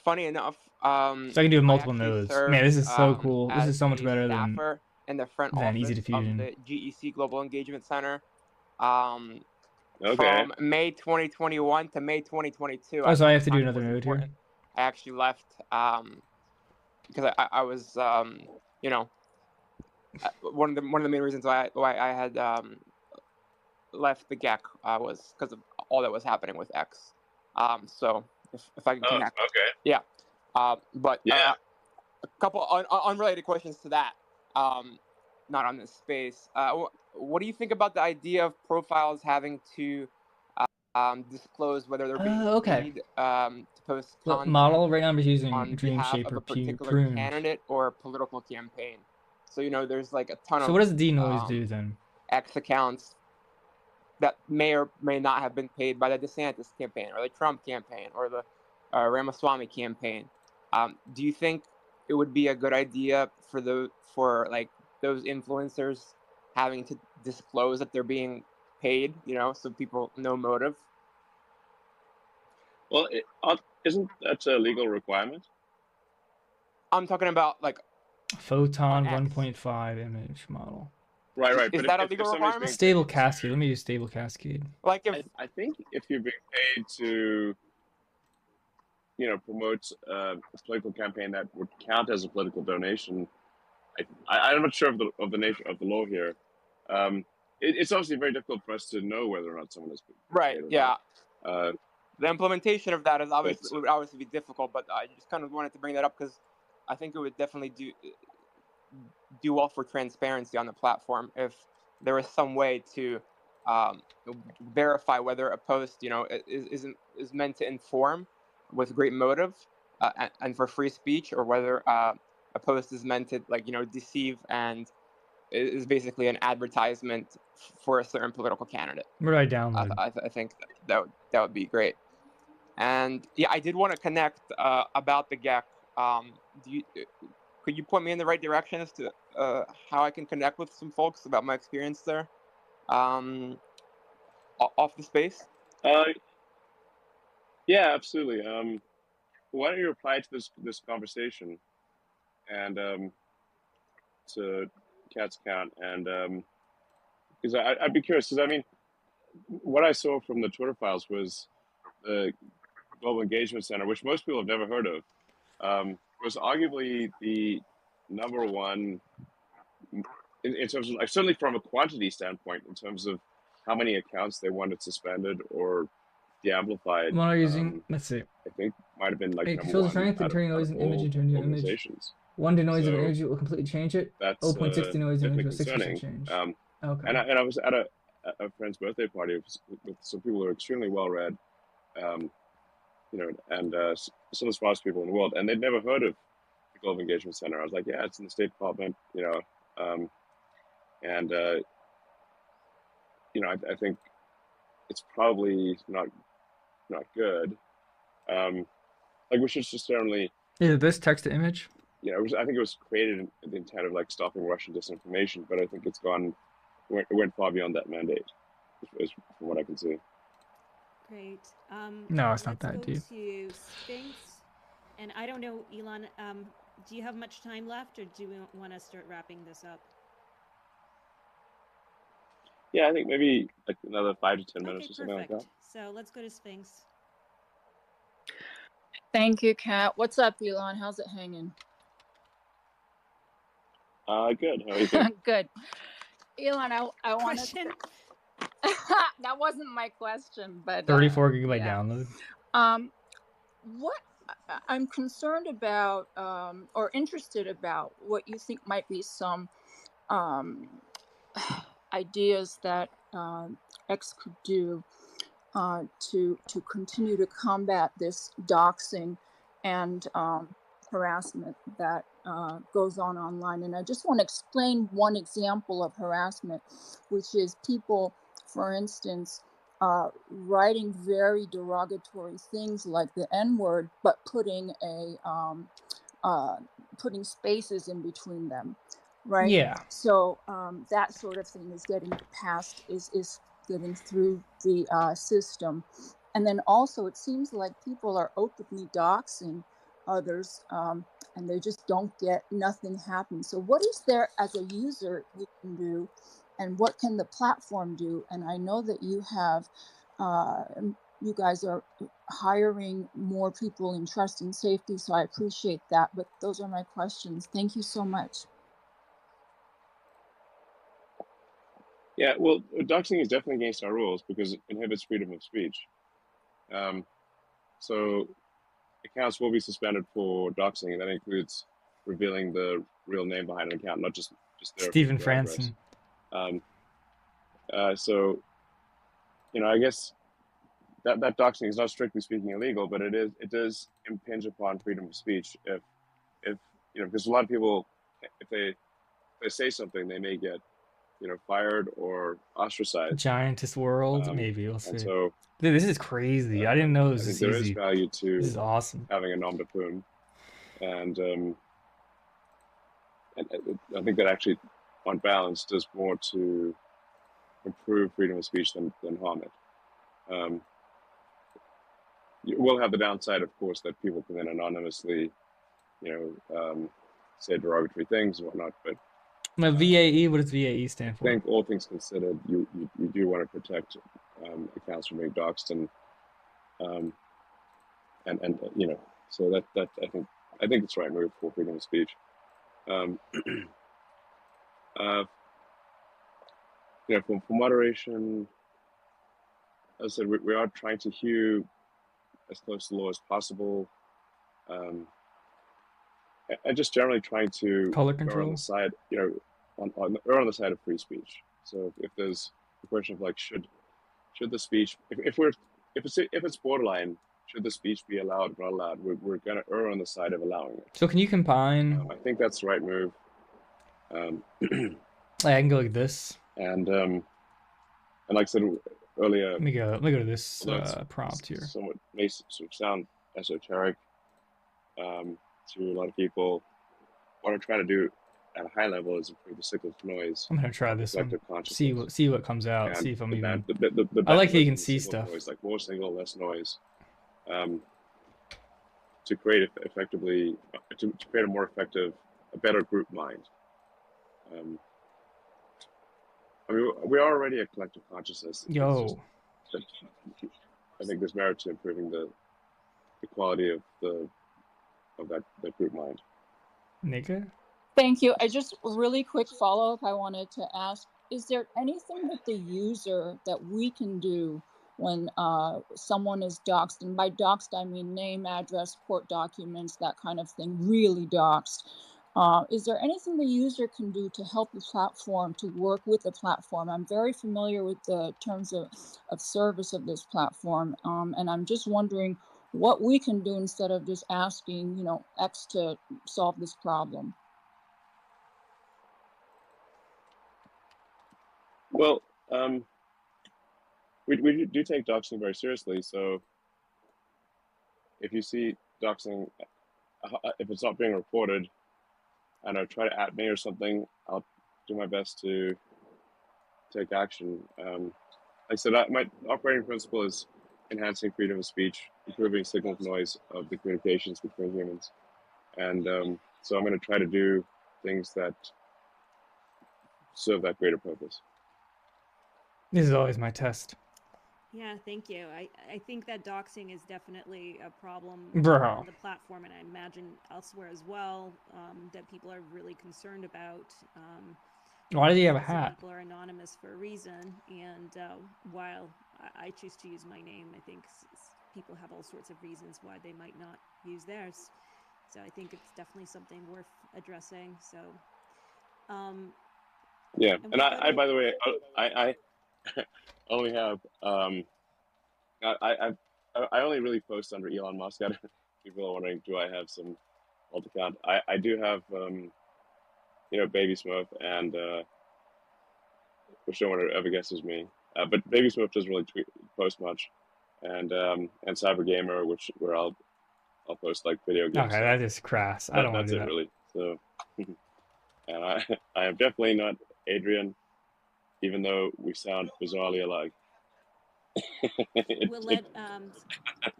Funny enough, so I can do multiple nodes. Man, this is so cool. This is so much better than in the front office Easy Diffusion. of the GEC Global Engagement Center. Okay. From May 2021 to May 2022. Oh, so I have to do another node here. I actually left because I was one of the main reasons why I had left the GEC was because of all that was happening with X. So if I can connect. Okay. Yeah. But a couple unrelated questions to that. Not on this space. What do you think about the idea of profiles having to disclose whether they're being paid to post content model right now I'm just using on Dream behalf Shaper of a P particular pruned. candidate or political campaign? So there's like a ton of. So what does the denoise do then? X accounts that may or may not have been paid by the DeSantis campaign or the Trump campaign or the Ramaswamy campaign. Do you think it would be a good idea for those influencers having to disclose that they're being paid, so people know motive? Well, isn't that a legal requirement? I'm talking about like Photon 1.5 image model. Right. Is that a legal requirement? Stable Cascade. Let me use Stable Cascade. Like if I think if you're being paid to, promote a political campaign that would count as a political donation, I'm not sure of the nature of the law here. it's obviously very difficult for us to know whether or not someone has been right. paid or Yeah. not. The implementation of that is would obviously be difficult, but I just kind of wanted to bring that up because I think it would definitely do well for transparency on the platform if there was some way to verify whether a post, is meant to inform with great motive and for free speech, or whether a post is meant to deceive and is basically an advertisement for a certain political candidate. What do I download? I think that would be great. And yeah, I did want to connect about the GEC. Could you point me in the right direction as to how I can connect with some folks about my experience there, off the space? Yeah, absolutely. Why don't you reply to this conversation and to Cat's account, and because I'd be curious, because I mean, what I saw from the Twitter files was the Global Engagement Center, which most people have never heard of, was arguably the number one in terms of, like, certainly from a quantity standpoint, in terms of how many accounts they wanted suspended or de-amplified. One are using, let's see. I think might have been like It number controls one the strength and turning noise and image into a new image. organizations. One denoise of an So image will completely change it. That's 0.6 denoise of an image will definitely 6% change. concerning. Okay. And I was at a friend's birthday party with some people who are extremely well read, and some of the smartest people in the world, and they'd never heard of the Global Engagement Center. I was like, yeah, it's in the State Department, I think it's probably not good. Like, we should just generally. Is this text to image? I think it was created in the intent of like stopping Russian disinformation, but I think it went far beyond that mandate, from what I can see. Great. No, it's not that let's deep. go to Sphinx, and I don't know, Elon. Do you have much time left, or do we want to start wrapping this up? Yeah, I think maybe like another 5 to 10 minutes or something like that. So let's go to Sphinx. Thank you, Kat. What's up, Elon? How's it hanging? Good. How are you doing? Good. Elon, I want to. That wasn't my question, but 34 gigabyte download. What I'm concerned about, or interested about, what you think might be some ideas that X could do to continue to combat this doxing and harassment that goes on online. And I just want to explain one example of harassment, which is people, for instance, writing very derogatory things like the N-word, but putting putting spaces in between them, right? Yeah. So that sort of thing is getting passed, is getting through the system. And then also it seems like people are openly doxing others, and they just don't get, nothing happens. So what is there as a user you can do, and what can the platform do? And I know that you have, you guys are hiring more people in trust and safety, so I appreciate that. But those are my questions. Thank you so much. Yeah, well, doxing is definitely against our rules because it inhibits freedom of speech. So accounts will be suspended for doxing, and that includes revealing the real name behind an account, not just their Stephen address. Franson. So, I guess that doxing is not strictly speaking illegal, but it does impinge upon freedom of speech if because a lot of people, if they say something, they may get fired or ostracized. Giantess World, maybe we'll see. And so, dude, this is crazy. I didn't know it was this there easy. is value to this is awesome. Having a nom de plume, and I think that actually, on balance, does more to improve freedom of speech than harm it. You will have the downside, of course, that people can then anonymously, say derogatory things and whatnot, but. Now, VAE, what does VAE stand for? I think all things considered, you do want to protect accounts from being doxed, and so that I think it's the right move for freedom of speech. for moderation, as I said, we are trying to hew as close to the law as possible. And just generally trying to Color err on control. the side, err on the side of free speech. So if there's a question of like, should the speech, if it's borderline, should the speech be allowed or not allowed? We're gonna err on the side of allowing it. So can you combine? I think that's the right move. I can go like this. And like I said earlier, Let me go to this although it's prompt here. somewhat may sort of sound esoteric to a lot of people. What I'm trying to do at a high level is improve the signal to noise. I'm gonna try this one. Reflective consciousness. See what comes out. And See if I'm even. the I like that you can balance see of signal to stuff. noise, like more signal, less noise, to create effectively to create a more effective, a better group mind. I mean, we are already a collective consciousness. It's Yo. just that I think there's merit to improving the quality of that group mind. Nika? Thank you. I just really quick follow-up I wanted to ask. Is there anything that the user that we can do when someone is doxxed? And by doxxed, I mean name, address, court documents, that kind of thing, really doxxed. Is there anything the user can do to help the platform, to work with the platform? I'm very familiar with the terms of service of this platform, and I'm just wondering what we can do instead of just asking, X to solve this problem. Well, we do take doxing very seriously. So if you see doxing, if it's not being reported, and try to at me or something, I'll do my best to take action. Like I said, my operating principle is enhancing freedom of speech, improving signal to noise of the communications between humans. And so I'm going to try to do things that serve that greater purpose. This is always my test. Yeah, thank you. I think that doxing is definitely a problem Bro. on the platform, and I imagine elsewhere as well, that people are really concerned about. Why did he have a Some hat? people are anonymous for a reason, and while I choose to use my name, I think people have all sorts of reasons why they might not use theirs. So I think it's definitely something worth addressing. So, yeah, and we've got I by the way, I only have I only really post under Elon Musk. People are wondering, do I have some alt account? I do have Baby Smurf and which no one ever guesses me. But Baby Smurf doesn't really post much, and Cyber Gamer, where I'll post like video games. Okay, that is crass. I don't want to do that. That's it really. So, and I am definitely not Adrian, even though we sound bizarrely alike. we'll let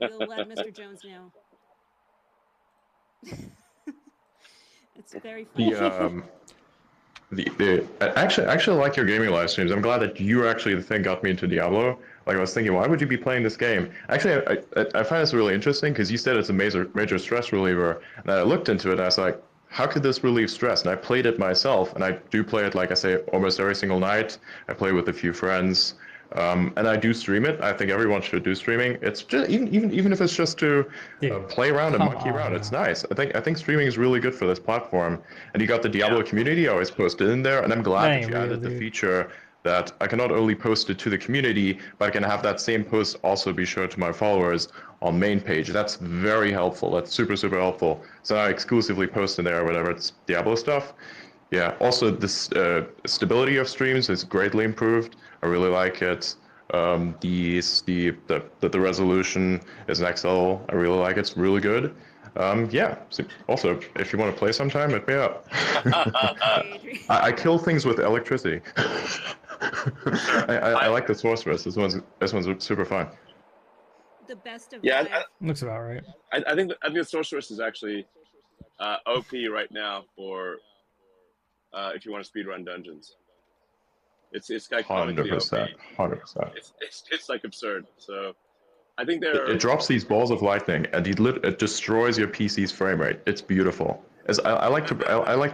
Mr. Jones know. It's very funny. I actually like your gaming live streams. I'm glad that you actually the thing got me into Diablo. Like I was thinking, why would you be playing this game? Actually, I find this really interesting because you said it's a major stress reliever, and I looked into it and I was like, how could this relieve stress? And I played it myself, and I do play it, like I say, almost every single night. I play with a few friends, and I do stream it. I think everyone should do streaming. It's just even if it's just to play around and monkey around, it's nice. I think streaming is really good for this platform. And you got the Diablo community always posted in there, and I'm glad that you added the feature that I can not only post it to the community, but I can have that same post also be shown to my followers on main page. That's very helpful. That's super helpful. So I exclusively post in there whenever it's Diablo stuff. Yeah. Also, this stability of streams is greatly improved. I really like it. The resolution is next level. I really like it. It's really good. Yeah. So also, if you want to play sometime, hit me up. I kill things with electricity. I like the sorceress. This one's super fun. The best of looks about right. I think the sorceress is actually OP right now for if you want to speedrun dungeons. It's like 100%. It's like absurd. So I think it drops these balls of lightning and it destroys your PC's frame rate. It's beautiful. is I like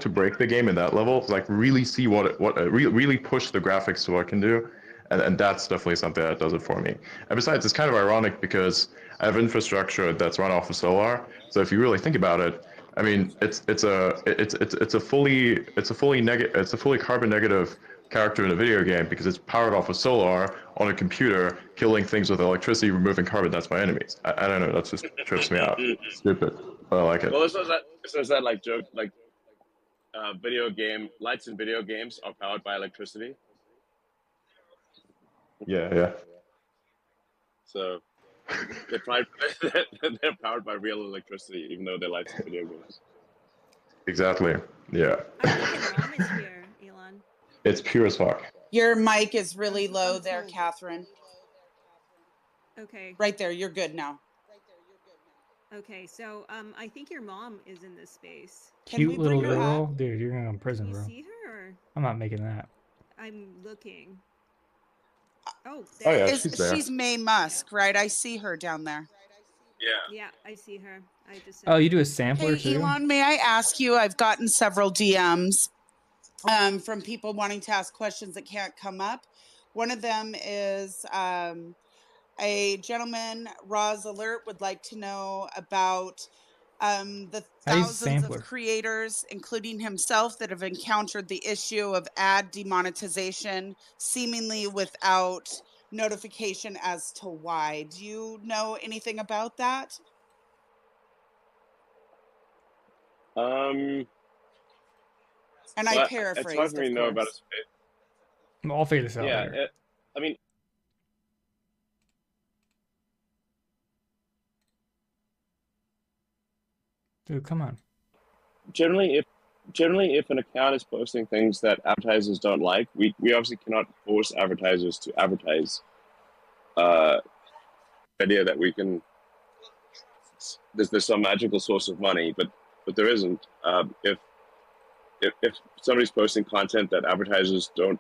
to break the game in that level, like really see really push the graphics to what it can do, and that's definitely something that does it for me. And besides, it's kind of ironic because I have infrastructure that's run off of solar. So if you really think about it, I mean, it's a fully carbon negative character in a video game because it's powered off of solar on a computer, killing things with electricity, removing carbon. That's my enemies. I don't know. That just trips me out. Stupid, but I like it. Well, so is that like joke like video game lights in video games are powered by electricity? Yeah. So they're powered by real electricity, even though they're lights in video games. Exactly. Yeah. I think your mom is here, Elon. It's pure as fuck. Your mic is really low there, Catherine. Okay. Right there. You're good now. Okay, so I think your mom is in this space. Cute little girl, dude. You're gonna go to prison, Can you bro. see her? Or? I'm not making that. I'm looking. Oh, Oh yeah, Is- she's there. She's May Musk, right? I see her down there. Yeah, I see her. I just. Oh, you do a sampler Hey, too? Elon, may I ask you? I've gotten several DMs from people wanting to ask questions that can't come up. One of them is a gentleman, Roz Alert, would like to know about the I use thousands sampler. of creators, including himself, that have encountered the issue of ad demonetization, seemingly without notification as to why. Do you know anything about that? And And I paraphrased, It's hard for me to know about course. it. I'll figure this out Yeah, later. I mean, Dude, come on. generally if an account is posting things that advertisers don't like, we obviously cannot force advertisers to advertise. Idea that we can there's some magical source of money, but there isn't. If somebody's posting content that advertisers don't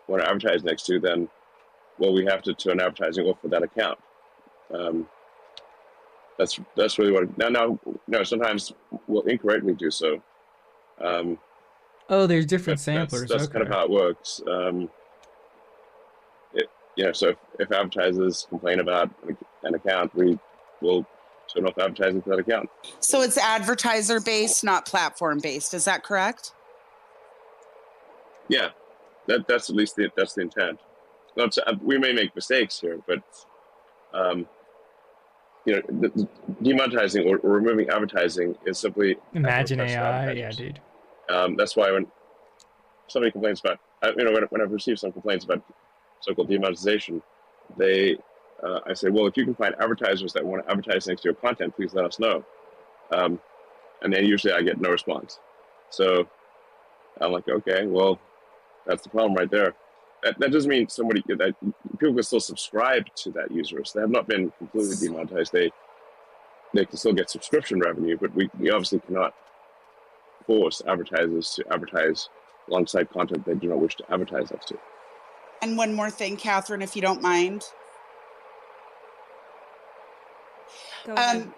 want to advertise next to, then we have to turn advertising off for that account. That's really what. No. Sometimes we'll incorrectly do so. Oh, there's different samplers. That's Okay. kind of how it works. So if advertisers complain about an account, we will turn off advertising for that account. So it's advertiser based, not platform based. Is that correct? Yeah, that's at least that's the intent. We may make mistakes here, but demonetizing or removing advertising is simply Imagine a request for AI. Yeah, advertisers. dude. That's why when somebody complains about, when I've received some complaints about so-called demonetization, I say, well, if you can find advertisers that want to advertise next to your content, please let us know. And then usually I get no response. So I'm like, okay, well, that's the problem right there. That doesn't mean that people can still subscribe to that user. So they have not been completely demonetized. They can still get subscription revenue, but we obviously cannot force advertisers to advertise alongside content they do not wish to advertise next to. And one more thing, Catherine, if you don't mind. Go ahead.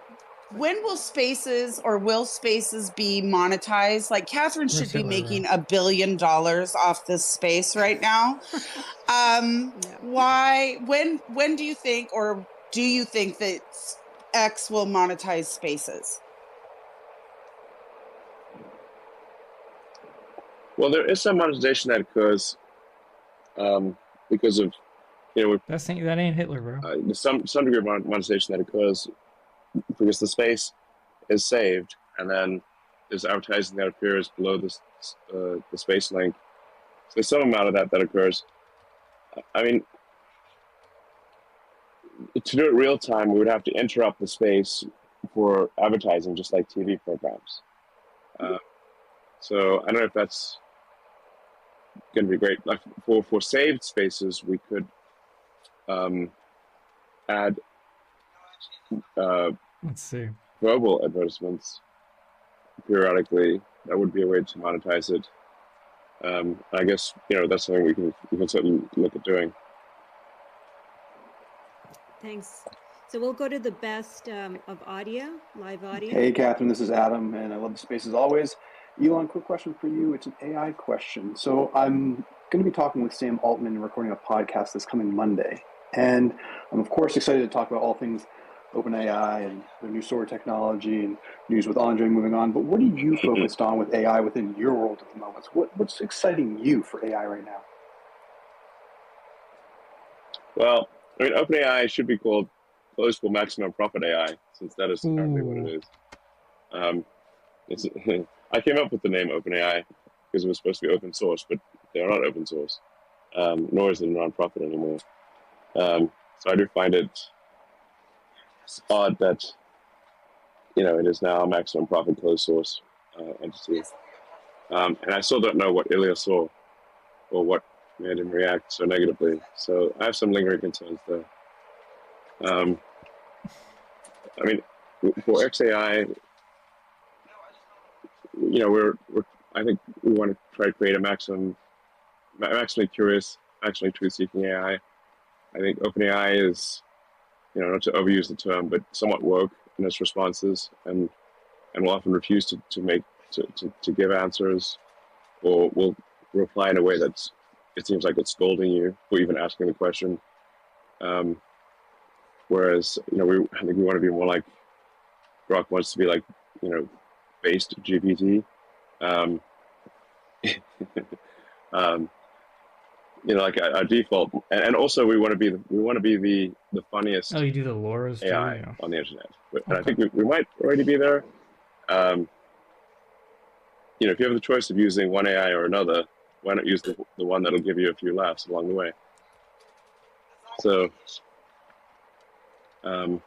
When will Spaces be monetized? Like Catherine should be making $1 billion off this space right now. Why? When do you think, or do you think that X will monetize Spaces? Well, there is some monetization that occurs because of that ain't Hitler, bro. Some degree of monetization that occurs because the space is saved, and then there's advertising that appears below the space link. So there's some amount of that occurs. I mean, to do it real time, we would have to interrupt the space for advertising, just like TV programs. So I don't know if that's going to be great. Like for saved spaces, we could add Let's see. global advertisements periodically. That would be a way to monetize it. I guess that's something we can certainly look at doing. Thanks. So we'll go to the best of audio, live audio. Hey, Catherine, this is Adam, and I love the space as always. Elon, quick question for you. It's an AI question. So I'm going to be talking with Sam Altman and recording a podcast this coming Monday. And I'm, of course, excited to talk about all things OpenAI and the new Sora technology and news with Andre moving on. But what are you focused on with AI within your world at the moment? What's exciting you for AI right now? Well, I mean, OpenAI should be called Closed for Maximum Profit AI, since that is currently what it is. I came up with the name OpenAI because it was supposed to be open source, but they're not open source, nor is it a non-profit anymore. So I do find it odd that, it is now a maximum profit closed source entity. And I still don't know what Ilya saw or what made him react so negatively. So I have some lingering concerns there. I mean, for XAI, I think we want to try to create a maximally curious, maximally truth-seeking AI. I think OpenAI is, not to overuse the term, but somewhat woke in its responses, and will often refuse to give answers, or will reply in a way that it seems like it's scolding you for even asking the question. Whereas, I think we want to be more like Grok wants to be like, based GPT. Like our default, and also we want to be the funniest. Oh, you do the Laura's AI too, yeah. on the internet, and I think we might already be there. If you have the choice of using one AI or another, why not use the one that'll give you a few laughs along the way? So, and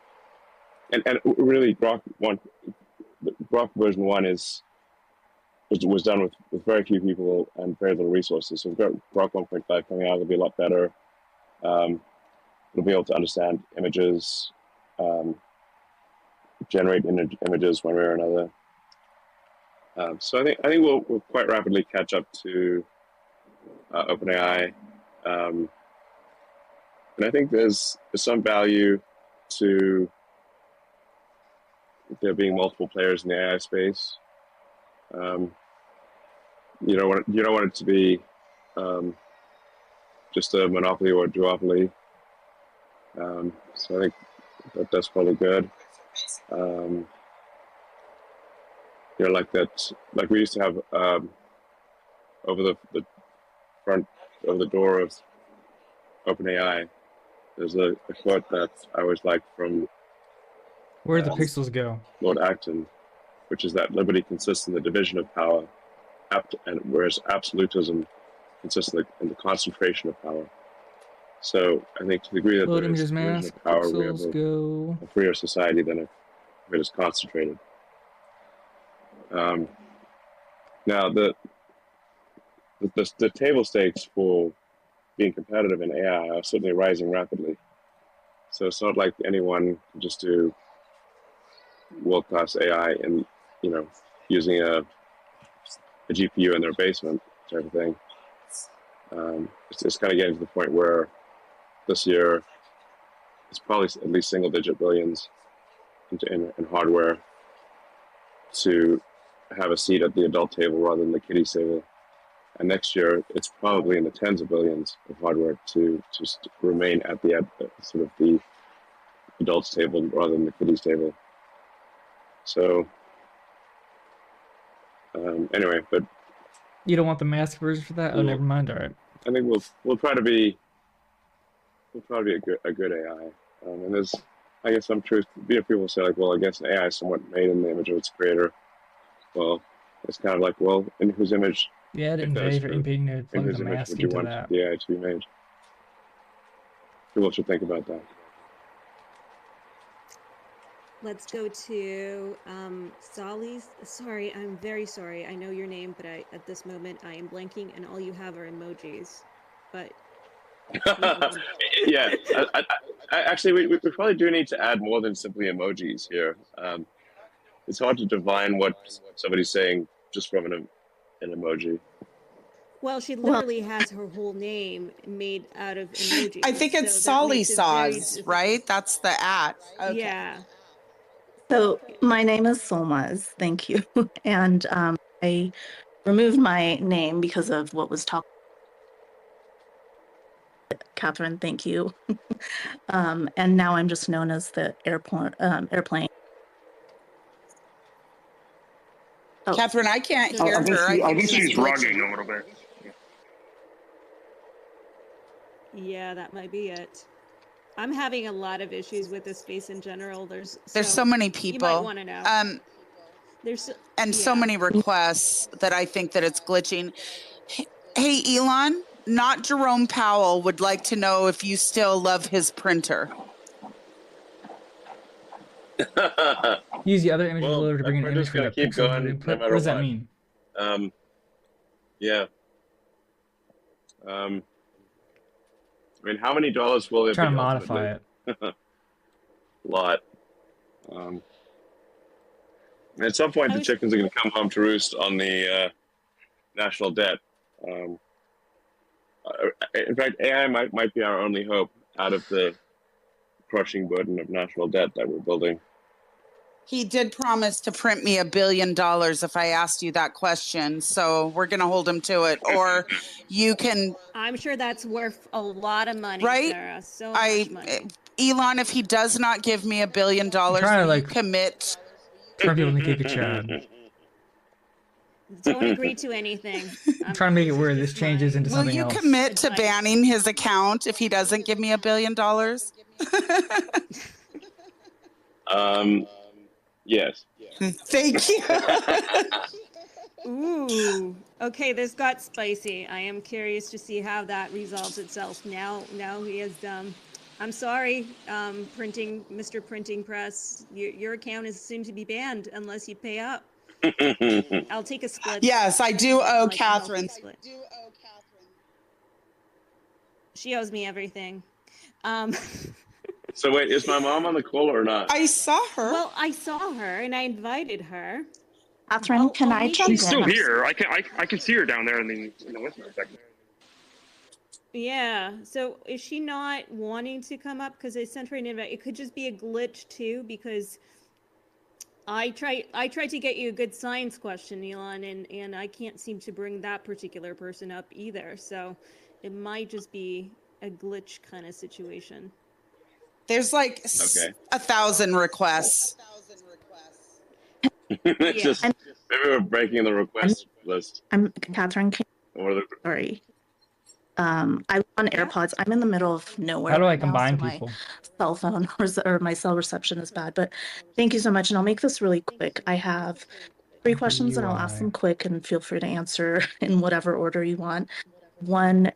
really, Grok version 1 was done with very few people and very little resources. So we've got Grok 1.5 coming out. It'll be a lot better. It'll be able to understand images, generate images one way or another. So I think we'll quite rapidly catch up to OpenAI, and I think there's some value to there being multiple players in the AI space. You don't want it to be just a monopoly or a duopoly. So I think that's probably good. Like we used to have over the front of the door of OpenAI. There's a quote that I always like from Where do the pixels go? Lord Acton, which is that liberty consists in the division of power, and whereas absolutism consists in the concentration of power. So I think to the degree that Load there is images division mask, of power, we have pixels go. a freer society than if it is concentrated. Now the table stakes for being competitive in AI are certainly rising rapidly. So it's not like anyone can just do world-class AI and using a GPU in their basement type of thing. It's kind of getting to the point where this year it's probably at least single-digit billions in hardware to have a seat at the adult table rather than the kiddies table. And next year, it's probably in the tens of billions of hardware to just remain at the sort of the adults table rather than the kiddies table. So anyway, but You don't want the mask version for that? Oh, never mind. All right. I think we'll try to be a good AI. And there's, I guess, some truth. People say like, well, I guess an AI is somewhat made in the image of its creator. Well, it's kind of like, well, in whose image? Yeah, I didn't invade or being to In plug whose the image mask would you into want that. the AI to be made? People should think about that. Let's go to Solly's. Sorry, I'm very sorry. I know your name, but at this moment I am blanking, and all you have are emojis. But Yeah, I actually, we probably do need to add more than simply emojis here. It's hard to divine what somebody's saying just from an emoji. Well, she literally has her whole name made out of emojis. I think it's Solly Saws, right? That's the @ Okay. Yeah. So my name is Solmaz. Thank you. And I removed my name because of what was talked. Catherine, thank you. And now I'm just known as the airplane. Oh. Catherine, I can't hear her. I think she's rugging a little bit. Yeah, that might be it. I'm having a lot of issues with this space in general. There's so many people. You might want to know. There's so many requests that I think that it's glitching. Hey, Elon, not Jerome Powell would like to know if you still love his printer. Use the other image loader to bring an we're image just for gonna the keep pixel going, no input. matter What does that what. mean? Yeah. I mean, how many dollars will it be? Trying to modify it. A lot. At some point, the chickens are going to come home to roost on the national debt. In fact, AI might be our only hope out of the crushing burden of national debt that we're building. He did promise to print me $1 billion if I asked you that question. So we're going to hold him to it. Or you can. I'm sure that's worth a lot of money, Right? Sarah. So much money. Elon, if he does not give me $1 billion, will you commit? Turn people into Keep It Chad. Don't agree to anything. I'm trying to make it where this changes into Will something you else. commit to banning his account if he doesn't give me $1 billion? Yes. Thank you. Ooh. Okay, this got spicy. I am curious to see how that resolves itself. Now he is I'm sorry, Mr. Printing Press. Your account is soon to be banned unless you pay up. I'll take a split. Yes, I do owe Catherine. She owes me everything. So wait, is my mom on the call or not? I saw her. Well, I saw her and I invited her. Catherine, can I jump in? She's still here. I can see her down there in the listener section. Yeah. So is she not wanting to come up? Because I sent her an invite. It could just be a glitch too, because I tried to get you a good science question, Elon, and I can't seem to bring that particular person up either. So it might just be a glitch kind of situation. There's like 1,000 requests. It's just maybe we're breaking the request list. I'm Catherine. Sorry. I'm on AirPods. I'm in the middle of nowhere. How do I right now, combine so people? My cell phone or my cell reception is bad, but thank you so much. And I'll make this really quick. I have 3 questions and I'll ask them quick and feel free to answer in whatever order you want. 1.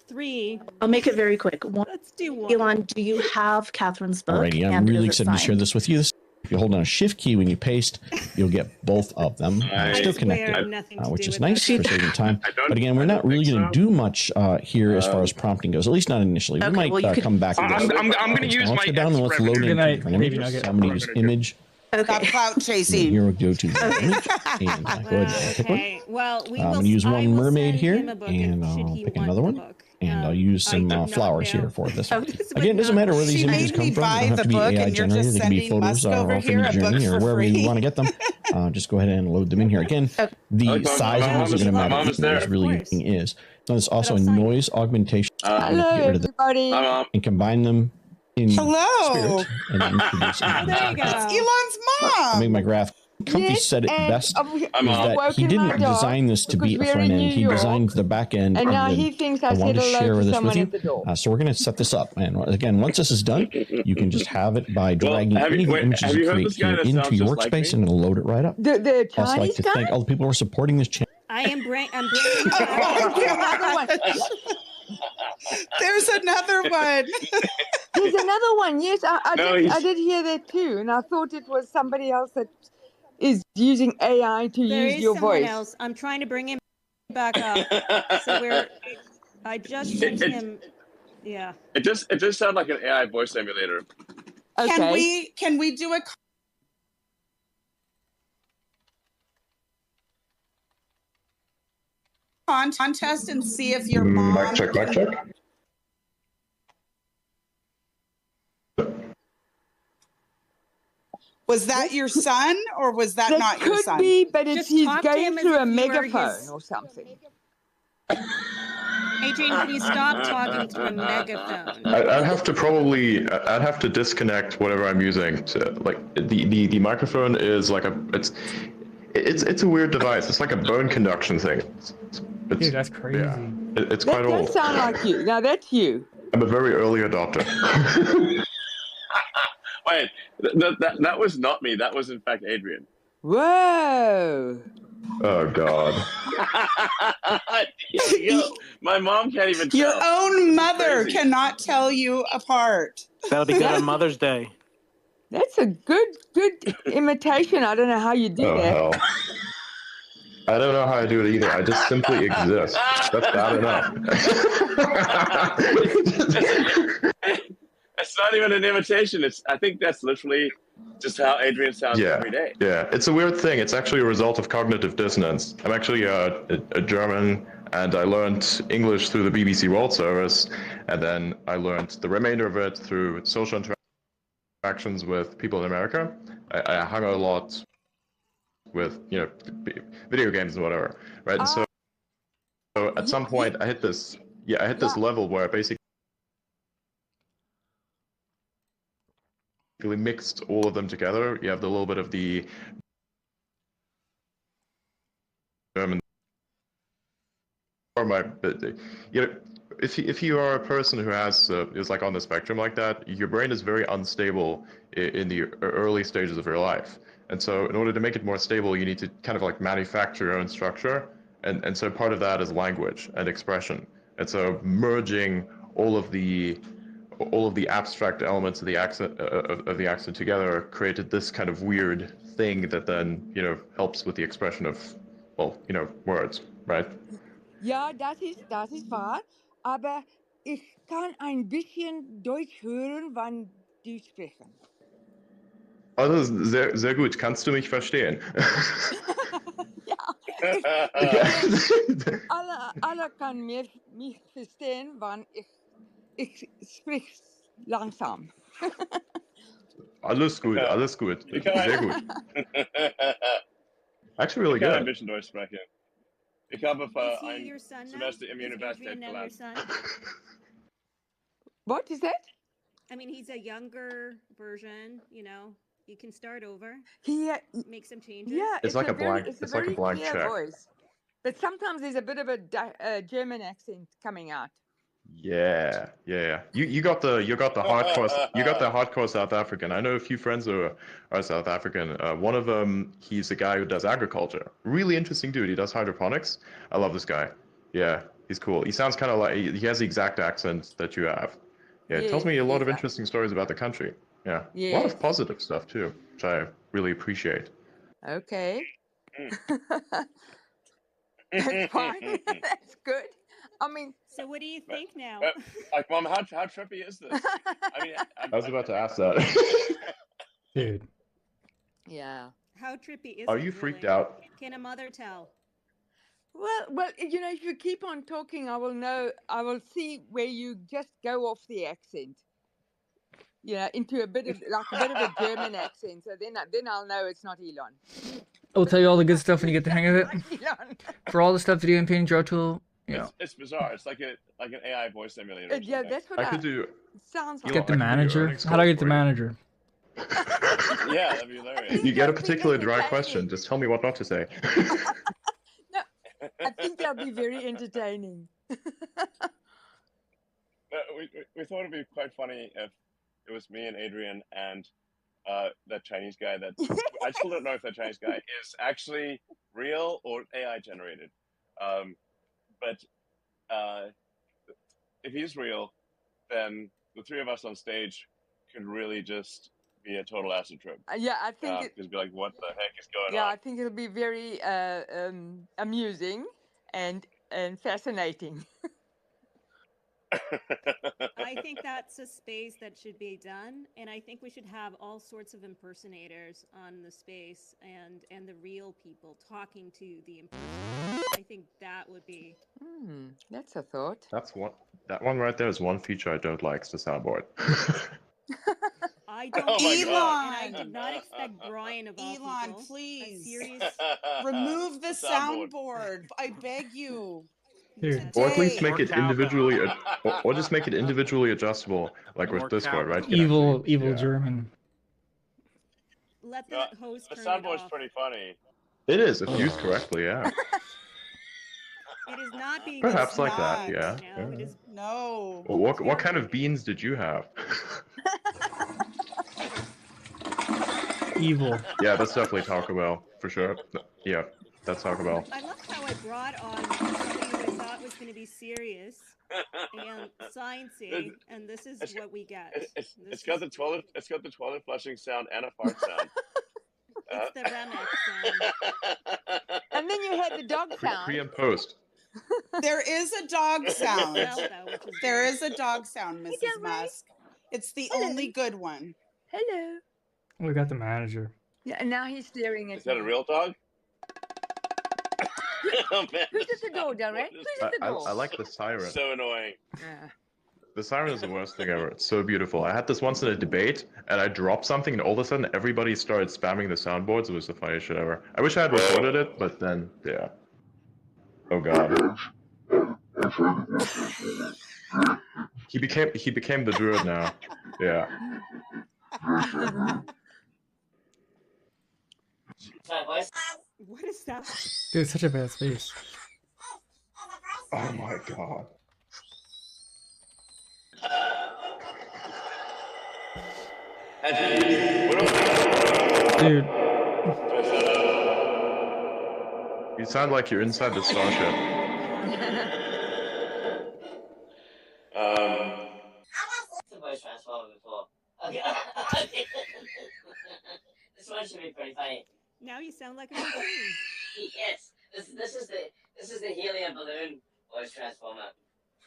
3. I'll make it very quick. 1. Let's do 1. Elon, do you have Catherine's book? Alrighty, I'm and really is it excited to share signed? this with you. If you hold down a shift key when you paste, you'll get both of them still connected, which is nice for saving time. But again, we're not really going to do much here as far as prompting goes, at least not initially. We might come back to this. I'm going to use let's my go down and let's load in different images. I'm going to use image. Stop clout chasing. Here we'll go to the image and go ahead and pick one. Well, I'm going to use one mermaid here, and I'll pick another one. And I'll use some flowers here for this one. Again, it doesn't matter where these images come from. They don't have to be AI generated. They can be photos off Midjourney or wherever you want to get them. Just go ahead and load them in here. Again, the size of them isn't going to matter. What really is. Now, there's also a noise augmentation. Hello, Get rid of everybody. and combine them in Hello. spirit. And then introduce It's Elon's mom. I make my graph. Comfy said it best is that he didn't design this to be a front end. He designed the back end. And now he thinks I said hello to someone at the door. So we're going to set this up. And again, once this is done, you can just have it by dragging any of the images you create here into your workspace and it'll load it right up. The I'd also like to thank all the people who are supporting this channel. I'm bringing There's another one. There's another one. Yes, No, I did hear that too, and I thought it was somebody else that is using AI to There use is your someone voice. else. I'm trying to bring him back up. So I just sent him. Yeah. It just sounded like an AI voice emulator. Can we do a contest and see if your mom Mic check, mic check. Was that your son, or was that not your son? Could be, but it's Just he's talk to going him as through if a you were megaphone his- or something. Adrian, can you stop talking through a megaphone? I'd have to probably, I'd have to disconnect whatever I'm using to, like, the microphone is like it's a weird device. It's like a bone conduction thing. Dude, that's crazy. Yeah, it's That quite does old. sound like you. Now that's you. I'm a very early adopter. Wait, that was not me. That was in fact Adrian. Whoa. Oh God. There you go. My mom can't even tell. Your own mother crazy. cannot tell you apart. That'll be good on Mother's Day. That's a good imitation. I don't know how you do Oh that. hell. I don't know how I do it either. I just simply exist. That's bad enough. It's not even an imitation. I think that's literally just how Adrian sounds every day. Yeah, it's a weird thing. It's actually a result of cognitive dissonance. I'm actually a German, and I learned English through the BBC World Service, and then I learned the remainder of it through social interactions with people in America. I hung out a lot with, video games and whatever, right? And so at some point I hit this level where I basically mixed all of them together. You have a little bit of the German, if you are a person who is like on the spectrum like that, your brain is very unstable in the early stages of your life. And so in order to make it more stable, you need to kind of like manufacture your own structure. And so part of that is language and expression. And so merging all of the abstract elements of the accent together created this kind of weird thing that then, helps with the expression of, words, right? Ja, das ist wahr. Aber ich kann ein bisschen Deutsch hören, wann die sprechen. Also sehr, sehr gut. Kannst du mich verstehen? Alle kann mich verstehen, wann ich sprich langsam. Alles gut, alles gut. Sehr gut. Actually really Ich kann good. ein bisschen Deutsch sprechen. Ich habe für ein Semester im Universität gelernt. What is that? I mean, he's a younger version, You can start over. Make some changes. Yeah, It's like a blank clear check. voice. But sometimes there's a bit of a German accent coming out. Yeah. You got the hardcore South African. I know a few friends who are South African. One of them, he's a guy who does agriculture. Really interesting dude. He does hydroponics. I love this guy. Yeah, he's cool. He sounds kind of like he has the exact accent that you have. Yeah, it tells me a lot of interesting stories about the country. Yeah, a lot of positive stuff too, which I really appreciate. Okay. That's fine. That's good. I mean, so what do you think now? Like, Mom, how trippy is this? I mean, I was about to ask that. Dude. Yeah. How trippy is it? Are you freaked out? Can a mother tell? Well, if you keep on talking, I will see where you just go off the accent. Into a bit of a German accent. So then I'll know it's not Elon. I'll tell you all the good stuff when you get the hang of it. For all the stuff, video and painting, draw tool. Yeah. It's bizarre. It's like an AI voice simulator. Yeah, that's what I could do. Sounds like. Get the manager. How do I get the manager? Yeah, that'd be hilarious. You get a particular dry question. Just tell me what not to say. No, I think that'll be very entertaining. We thought it'd be quite funny if it was me and Adrian and that Chinese guy that I still don't know if that Chinese guy is actually real or AI generated. But if he's real, then the three of us on stage could really just be a total acid trip. Yeah, I think just be like, what the heck is going on? Yeah, I think it'll be very amusing and fascinating. I think that's a space that should be done, and I think we should have all sorts of impersonators on the space and the real people talking to the impersonators. I think that would be. That's a thought. That one right there is one feature I don't like. It's the soundboard. I don't. Oh my Elon, God. and I did not expect Brian of all Elon, people. please. Serious. Remove the soundboard. I beg you. Dude. Or at least make Or it cowbell. individually, or just make it individually adjustable, like Or with Discord, right? Evil German. Let the host The turn it soundboard's off. pretty funny. It is, if used correctly, yeah. It is not being. Perhaps used like that, correctly. yeah. No, yeah. it is. No. Well, what kind of beans did you have? Evil. Yeah, that's definitely Taco Bell, for sure. Yeah, that's Taco Bell. I love how I brought on somebody who I thought was going to be serious and sciencey, and this is what we get. It's got the toilet. It's got the toilet flushing sound and a fart sound. It's the Remix sound. And then you had the dog sound. Pre and post. There is a dog sound. Well, though, which is There good. is a dog sound, Mrs. Musk. It's the only good one. Hello. We got the manager. Yeah, and now he's staring at Is that a real dog? Oh, man. Who's at the door, Derek? Who's at the door? I like the siren. So annoying. The siren is the worst thing ever. It's so beautiful. I had this once in a debate, and I dropped something, and all of a sudden everybody started spamming the soundboards. It was the funniest shit ever. I wish I had recorded it, but then, yeah. Oh god. He became the druid now. Yeah. What is that? Dude, it's such a bad space. Oh my god. Dude. You sound like you're inside the starship. Voice transformer before. Okay. This one should be pretty funny. Now you sound like a machine. Yes, this is the helium balloon voice transformer.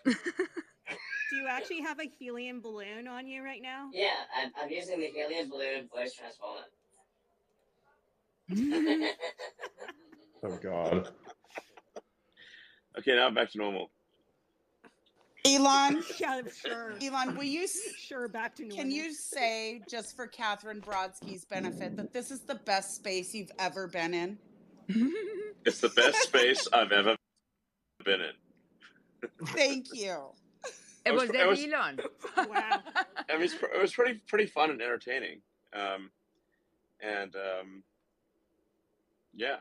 Do you actually have a helium balloon on you right now? Yeah, I'm using the helium balloon voice transformer. Oh god. Okay, now back to normal. Elon? Yeah, sure. Elon, will you sure back to normal? Can you say, just for Catherine Brodsky's benefit, that this is the best space you've ever been in? It's the best space I've ever been in. Thank you. It was it was- Elon. Wow. It was pretty fun and entertaining. Yeah.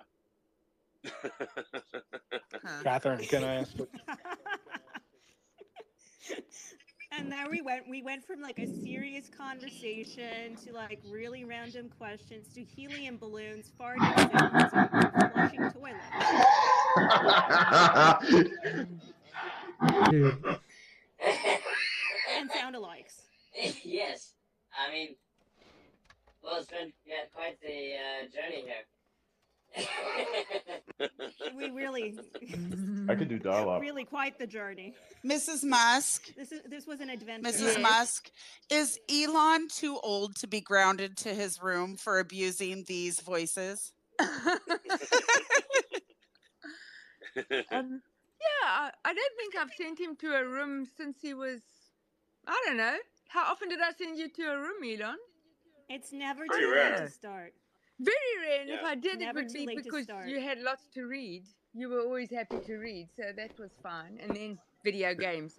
Catherine, can I ask? And there we went from like a serious conversation to like really random questions to helium balloons, farting sounds, and flushing toilets. Dude. And sound-alikes. Yes, I mean, well, it's been quite the journey here. We really, I could do dial-up. really quite the journey. Mrs. Musk. This was an adventure. Mrs. Musk, is Elon too old to be grounded to his room for abusing these voices? Yeah, I don't think I've sent him to a room since he was, I don't know. How often did I send you to a room, Elon? It's never Pretty too rare. late to start. Very rare, and if Yeah. I did, Never it would too be late to because start. you had lots to read. You were always happy to read, so that was fine. And then video games.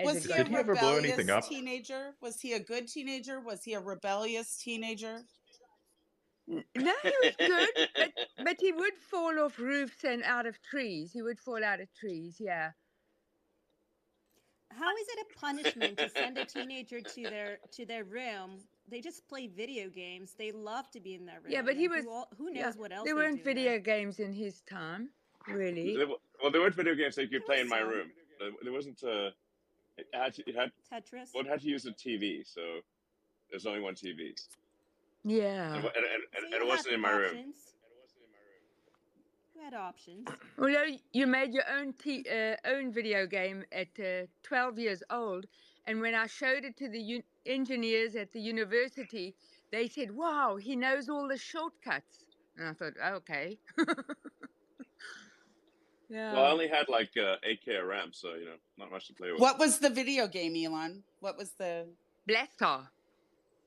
Was he a Did he ever blow anything rebellious up? teenager? Was he a good teenager? Was he a rebellious teenager? No, he was good, but he would fall off roofs and out of trees. He would fall out of trees, yeah. How is it a punishment to send a teenager to their room? They just play video games. They love to be in their room. Yeah, but he and was. Who yeah, knows what else? there they weren't do video there. games in his time, really. Well, there weren't video games that you could play in my room. There wasn't it had Tetris. Well, it had to use a TV, so there's only one TV. Yeah. And it wasn't in my room. You had options. Although you made your own video game at 12 years old, and when I showed it to the engineers at the university, they said, "Wow, he knows all the shortcuts." And I thought, okay. Yeah. Well, I only had like 8K of RAM, so not much to play with. What was the video game, Elon? What was the Blaster?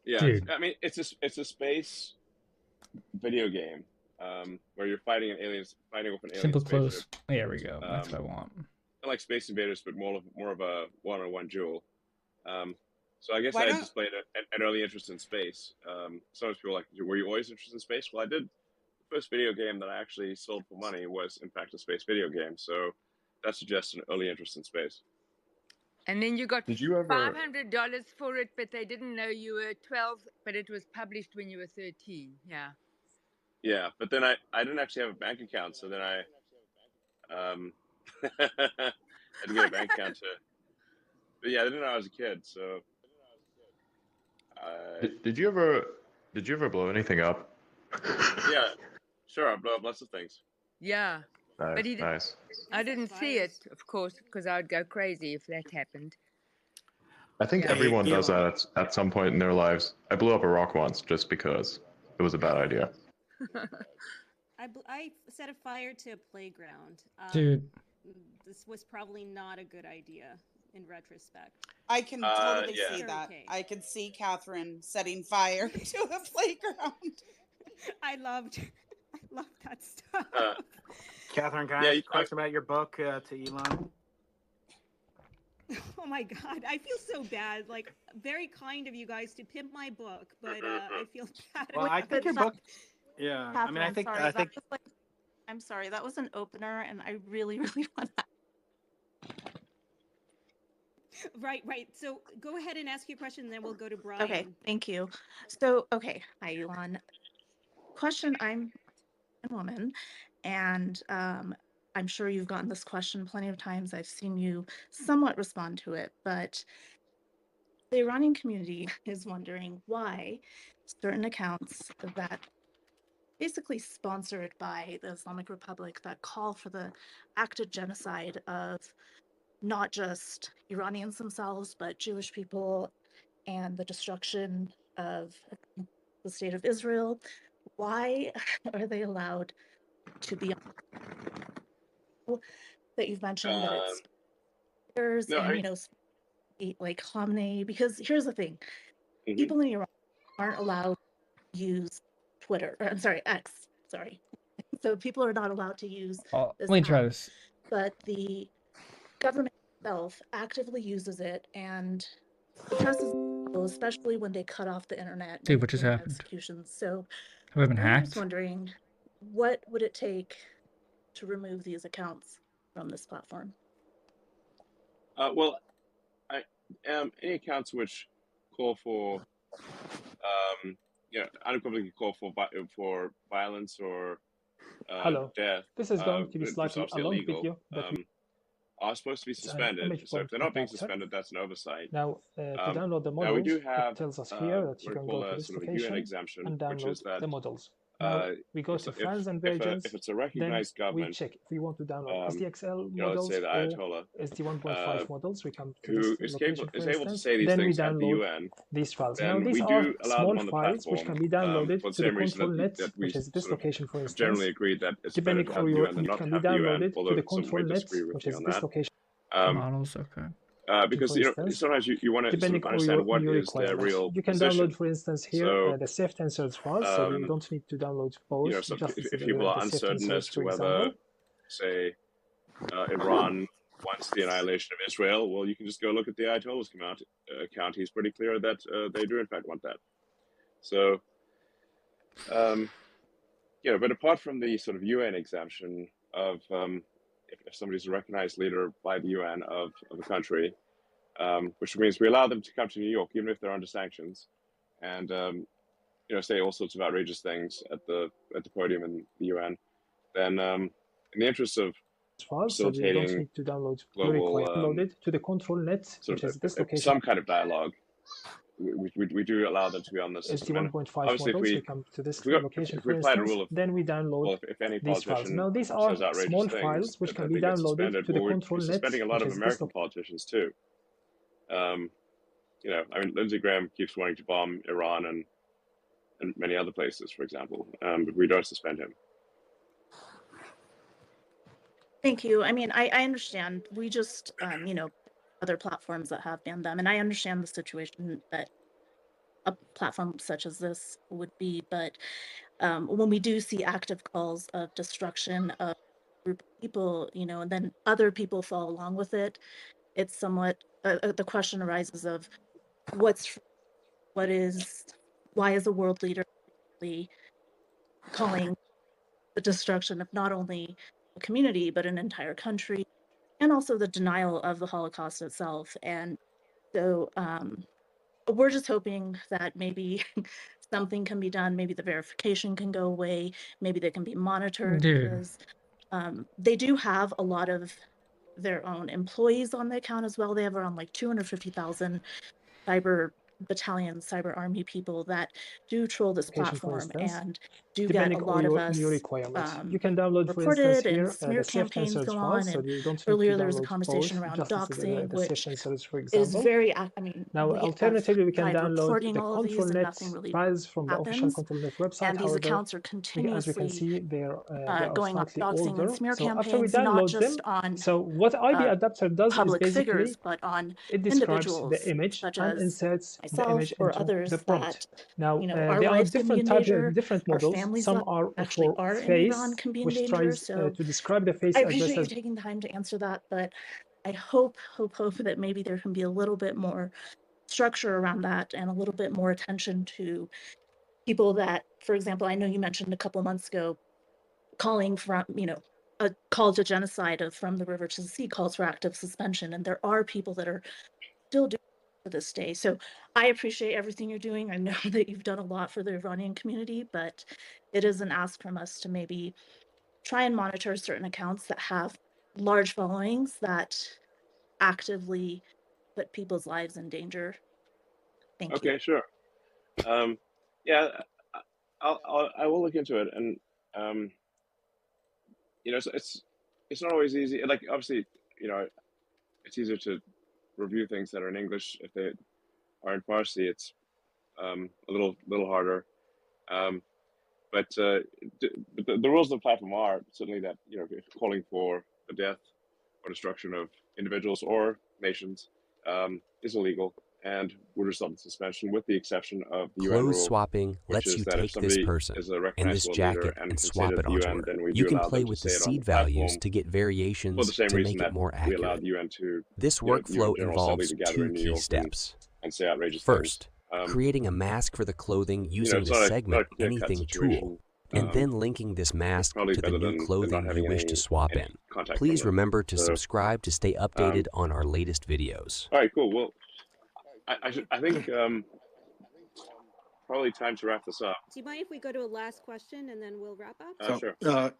Yeah, Dude. I mean it's a space video game where you're fighting off an alien Simple spaceship. close. There we go. That's what I want. Not like Space Invaders, but more of a one-on-one duel. So I guess Why I don't- displayed an early interest in space. Sometimes people are like, were you always interested in space? Well, I did. The first video game that I actually sold for money was, in fact, a space video game. So that suggests an early interest in space. And then you got Did you ever? $500 for it, but they didn't know you were 12, but it was published when you were 13. Yeah. Yeah, but then I didn't actually have a bank account, so then I had to get a bank account to. But yeah, I didn't know I was a kid, so. Did you ever blow anything up? Yeah, sure. I blow up lots of things. Yeah. Nice, But he did, nice. I didn't see it, of course, because I would go crazy if that happened. I think Yeah. everyone does that at some point in their lives. I blew up a rock once just because it was a bad idea. I set a fire to a playground. Dude. This was probably not a good idea in retrospect. I can totally yeah. see that. Okay. I can see Catherine setting fire to a playground. I loved that stuff. Catherine, can I ask a question about your book to Elon? Oh my God, I feel so bad. Like, very kind of you guys to pimp my book, but I feel bad. Well, I think your book. Yeah, I mean, I Catherine, think sorry, I think. that was like, I'm sorry, that was an opener, and I really, really want that. Right. So go ahead and ask your question, and then we'll go to Brian. Okay, thank you. So, okay, hi, Elon. Question, I'm a woman, and I'm sure you've gotten this question plenty of times. I've seen you somewhat respond to it, but the Iranian community is wondering why certain accounts that basically sponsored by the Islamic Republic that call for the active genocide of not just Iranians themselves, but Jewish people and the destruction of the state of Israel. Why are they allowed to be on that you've mentioned that it's leaders no, and, I you know, like Khamenei? Because here's the thing, Mhm. people in Iran aren't allowed to use Twitter, or, I'm sorry, X, sorry. So people are not allowed to use Let this me try app, this. but the government itself actively uses it, and the press is, especially when they cut off the internet Dude, and what just doing happened? executions. So Have I been I'm just hacked? wondering, what would it take to remove these accounts from this platform? Well, any accounts which call for, unequivocally call for violence or Hello. death. This is going to be which is slightly a obviously long illegal, video, but we are supposed to be It's an suspended. image So if point they're not being detector. suspended, that's an oversight. Now, to download the Now we models, do have it tells us here that you what we can call go to a this sort of a UN location exemption, and which is download that the models. Now, we go to friends and versions, if it's a then recognized we government, check if we want to download SDXL let's models say the or Ayatollah, SD1.5 models. We come to who this is location, is for able to instance, say these then we things at the download UN, these files. Now, then these we are do allow small them on the files which platform can be downloaded for the to the same reason control net, that we which is this sort of location, for have instance. generally agreed that it's better Depending to have on the your, UN than it not can to be have the UN, downloaded to although the some control might net, disagree with which me is on this that. location. Models, okay. Because For instance, sometimes you want to sort depending of on understand what your is their requirements. real You can position. download, for instance, here So, the saved answers files, so you don't need to download both, so just if people are the saved uncertain answers, as to for whether, example. say, Iran wants the annihilation of Israel, well, you can just go look at the Ayatollah's account. He's pretty clear that they do, in fact, want that. So, but apart from the sort of UN exemption of if somebody's a recognized leader by the UN of a country, which means we allow them to come to New York, even if they're under sanctions, and say all sorts of outrageous things at the podium in the UN, then in the interest of Files, so you don't facilitating need to download. You global require download it to the control net, sort which of is this location. some kind of dialogue, we do allow them to be on the system. And ST1.5 obviously, models, we come to this location, if for we apply the instance, rule of, then we download well, if any these files. politician Now, these are says outrageous small things, files which that can they be get downloaded suspended. to the Well, we're control net, suspending a lot which of is this American politicians too. You know, I mean, Lindsey Graham keeps wanting to bomb Iran and many other places, for example, but we don't suspend him. Thank you. I mean, I understand. We just, you know, other platforms that have banned them, and I understand the situation that a platform such as this would be, but when we do see active calls of destruction of a group of people, you know, and then other people follow along with it, it's somewhat, the question arises of why is a world leader calling the destruction of not only a community, but an entire country, and also the denial of the Holocaust itself. And so we're just hoping that maybe something can be done. Maybe the verification can go away. Maybe they can be monitored. Dude. Because they do have a lot of their own employees on the account as well. They have around like 250,000 cyber battalion, cyber army people that do troll this platform and do get a lot of us your requirements. You can download, for instance, reported, here and smear the safe campaigns search go files, on. so And you don't need earlier to there was a download conversation both, around just as doxing, the which safe search, for is example. very, I mean, Now, we alternatively, we can tried download reporting the all of these control and net nothing really files from the official happens. control net website. And these However, accounts are as we can continuously see, they are going on slightly doxing and older. smear So after we campaigns, not download just them, on so what IB Adapter does is public basically figures, but on it describes individuals the image such and as inserts the myself image or into others the prompt. that, Now, you know, our there are lives can be in different types, danger, different our models. families' Some lives are actually for are in Iran face, can be in which danger. tries So to describe the face I address appreciate you as taking the time to answer that, but I hope that maybe there can be a little bit more structure around that and a little bit more attention to people that, for example, I know you mentioned a couple months ago calling from, you know, a call to genocide of From the River to the Sea calls for active suspension, and there are people that are still doing it to this day. So I appreciate everything you're doing. I know that you've done a lot for the Iranian community, but it is an ask from us to maybe try and monitor certain accounts that have large followings that actively put people's lives in danger. Thank you. Okay, sure. Yeah, I will look into it, and you know, it's not always easy. Like, obviously, you know, it's easier to review things that are in English. If they are in Farsi, it's a little harder. But the rules of the platform are certainly that, you know, if calling for the death or destruction of individuals or nations is illegal and would result in suspension, with the exception of the UN Clothes rule, swapping which lets is you that if take this somebody person is a and this recognizable leader jacket and and can say swap to it the onto UN, her. then we You do can allow play them to with the say it on the seed values platform to get for the variations same to reason make it that more we allowed accurate. the UN to This get workflow General Assembly involves to gather two in New key York steps. and say outrageous First, things. creating a mask for the clothing You know, using it's the not a Segment clear-cut Anything situation. tool, and then linking this It's mask probably to the better new than not clothing you having wish to swap any in. contact Please from them. remember to So, subscribe to stay updated on our latest videos. all right, cool. Well, I think probably time to wrap this up. Do you mind if we go to a last question and then we'll wrap up? Sure.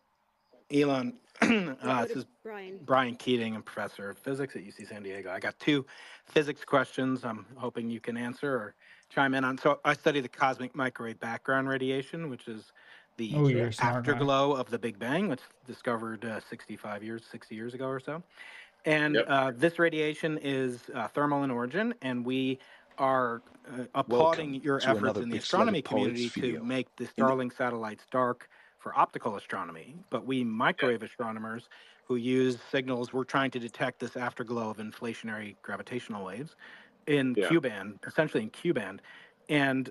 Elon, this is Brian. Brian Keating, I'm professor of physics at UC San Diego. I got two physics questions I'm hoping you can answer or chime in on. So I study the cosmic microwave background radiation, which is the Oh, you're a smart guy. afterglow of the Big Bang, which discovered 60 years ago or so. And this radiation is thermal in origin, and we are applauding Welcome your to efforts another in the Big astronomy Slug of Poets community to video. make the Starlink satellites dark for optical astronomy. But we microwave astronomers who use signals, we're trying to detect this afterglow of inflationary gravitational waves in Q-band, essentially in Q-band. And,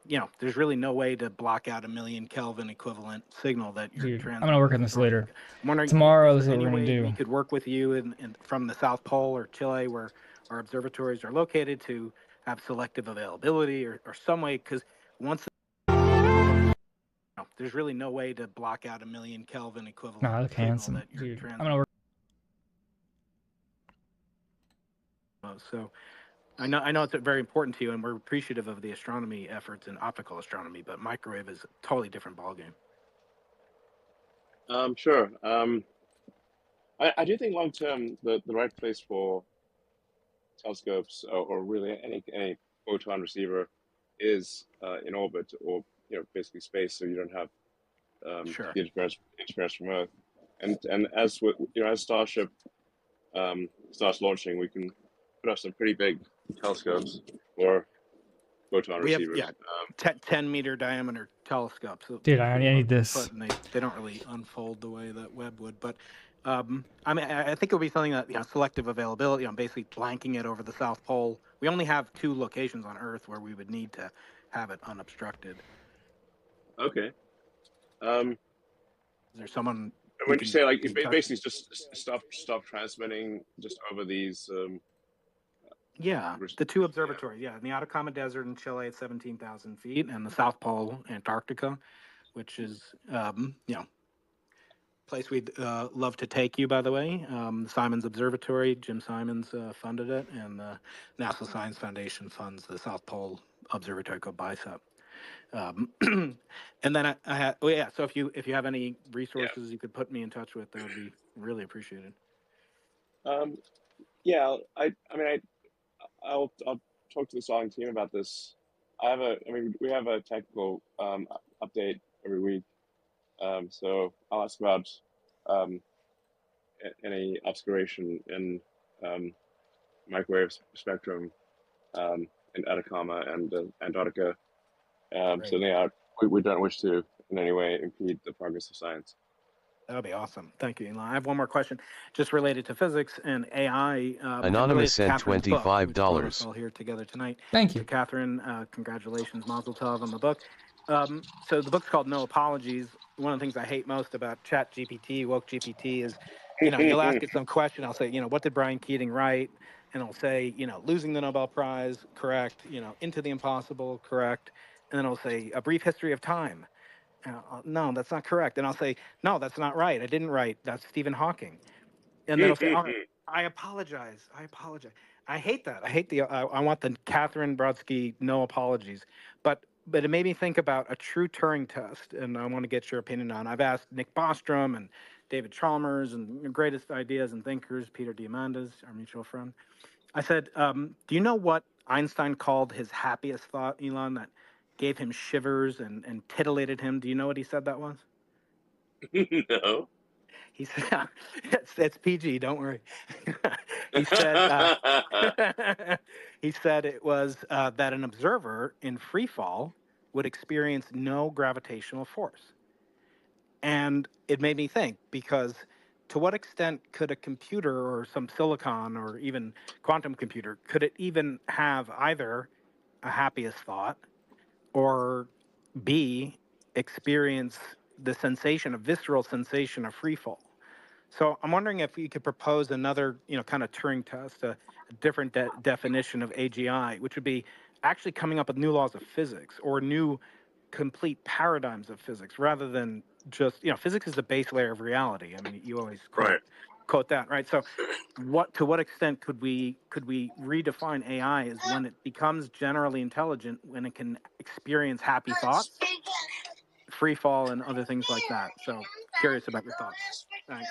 you know, there's really no way to block out a 1,000,000 Kelvin equivalent signal that you're Dude, I'm transmitting. gonna work on this later. I'm wondering, Tomorrow is is there what any we're gonna way do. we could work with you in from the South Pole or Chile, where our observatories are located, to have selective availability or some way? Because once there's really no way to block out a 1,000,000 Kelvin equivalent Nah, I look signal handsome. that you're Dude, I'm transmitting. gonna work. So I know it's very important to you, and we're appreciative of the astronomy efforts in optical astronomy, but microwave is a totally different ballgame. Sure. I do think long term the right place for telescopes or really any photon receiver is in orbit, or basically space, so you don't have Sure. the interference from Earth. And as as Starship starts launching, we can put up some pretty big telescopes or photon We have receivers. 10-meter diameter telescopes. Dude, I need this. And they don't really unfold the way that Webb would, but I mean, I think it would be something that selective availability, basically blanking it over the South Pole. We only have 2 locations on Earth where we would need to have it unobstructed. Okay. Is there someone? When you say like basically just stop transmitting just over these. Yeah, the 2 observatories. Yeah, in the Atacama Desert in Chile at 17,000 feet, and the South Pole, Antarctica, which is place we'd love to take you. By the way, Simons Observatory, Jim Simons funded it, and the NASA Science Foundation funds the South Pole Observatory called BICEP. And then so if you have any resources you could put me in touch with, that would be really appreciated. I'll talk to the Starling team about this. We have a technical update every week, so I'll ask about any obscuration in microwave spectrum in Atacama and Antarctica. So we don't wish to in any way impede the progress of science. That would be awesome. Thank you, Elon. I have one more question, just related to physics and AI. Anonymous sent $25. All here together tonight. Thank you, Catherine. Congratulations, Mazel Tov on the book. So the book's called No Apologies. One of the things I hate most about ChatGPT, woke GPT, is you'll ask it some question. I'll say, what did Brian Keating write? And I'll say, losing the Nobel Prize, correct. Into the Impossible, correct. And then I'll say, A Brief History of Time. No, that's not correct. And I'll say, no, that's not right. I didn't write. That's Stephen Hawking. And then I'll say, I apologize. I hate that. I hate I want the Catherine Brodsky no apologies. But it made me think about a true Turing test, and I want to get your opinion on. I've asked Nick Bostrom and David Chalmers and your greatest ideas and thinkers, Peter Diamandis, our mutual friend. I said, do you know what Einstein called his happiest thought, Elon, that gave him shivers and titillated him? Do you know what he said that was? No. He said, it's PG, don't worry. He said, he said it was that an observer in free fall would experience no gravitational force. And it made me think, because to what extent could a computer or some silicon or even quantum computer, could it even have either a happiest thought or B, experience the sensation, a visceral sensation of free fall? So I'm wondering if you could propose another, kind of Turing test, a different definition of AGI, which would be actually coming up with new laws of physics or new complete paradigms of physics, rather than just, physics is the base layer of reality. I mean, you always quote that, right? So to what extent could we redefine AI as when it becomes generally intelligent, when it can experience happy thoughts, free fall, and other things like that? So curious about your thoughts. Thanks.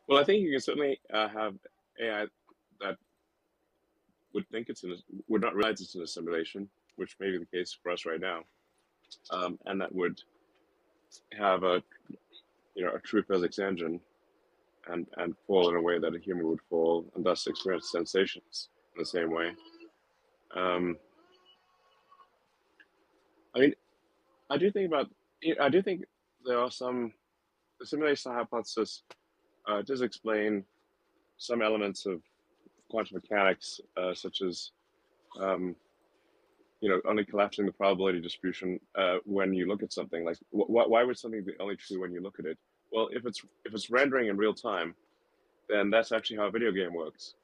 Well, I think you can certainly have AI that would not realize it's in a simulation, which may be the case for us right now, and that would have a true physics engine and fall in a way that a human would fall, and thus experience sensations in the same way. I do think there are the simulation hypothesis does explain some elements of quantum mechanics, such as only collapsing the probability distribution when you look at something. Like, why would something be only true when you look at it? Well, if it's rendering in real time, then that's actually how a video game works.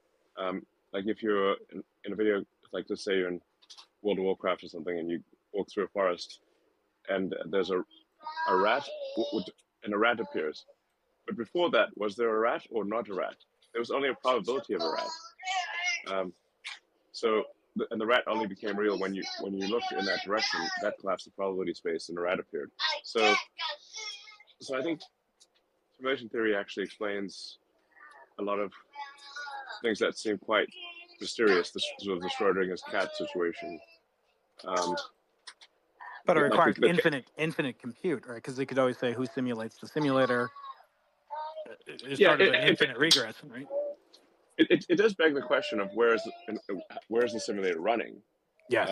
Like if you're in a video, like let's say you're in World of Warcraft or something, and you walk through a forest, and there's a rat, and a rat appears. But before that, was there a rat or not a rat? There was only a probability of a rat. And the rat only became real when you looked in that direction. That collapsed the probability space, and the rat appeared. So I think simulation theory actually explains a lot of things that seem quite mysterious, the sort of the Schrodinger's cat situation. But it Like requires the infinite compute, right? Because they could always say who simulates the simulator. It's yeah, sort of an infinite regress, right? it does beg the question of where's the simulator running? Yes.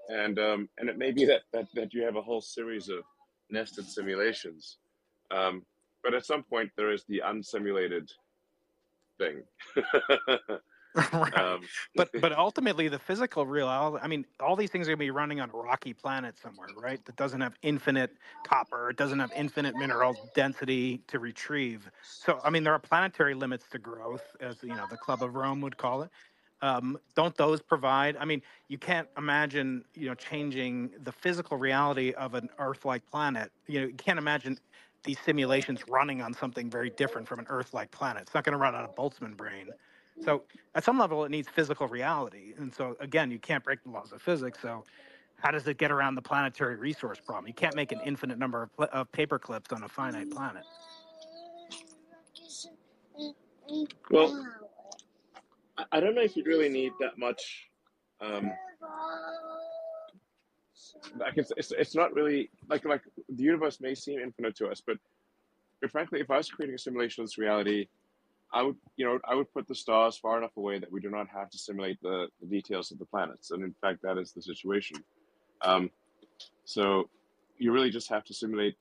And it may be that you have a whole series of nested simulations, but at some point there is the unsimulated thing. Right. But ultimately, the physical reality, I mean, all these things are going to be running on a rocky planet somewhere, right? That doesn't have infinite copper. It doesn't have infinite mineral density to retrieve. So, I mean, there are planetary limits to growth, as, the Club of Rome would call it. Don't those provide, I mean, you can't imagine, changing the physical reality of an Earth-like planet. You can't imagine these simulations running on something very different from an Earth-like planet. It's not going to run on a Boltzmann brain. So at some level, it needs physical reality. And so, again, you can't break the laws of physics. So how does it get around the planetary resource problem? You can't make an infinite number of paper clips on a finite planet. Well, I don't know if you really need that much. Like it's not really like the universe may seem infinite to us, but frankly, if I was creating a simulation of this reality, I would put the stars far enough away that we do not have to simulate the details of the planets, and in fact, that is the situation. So you really just have to simulate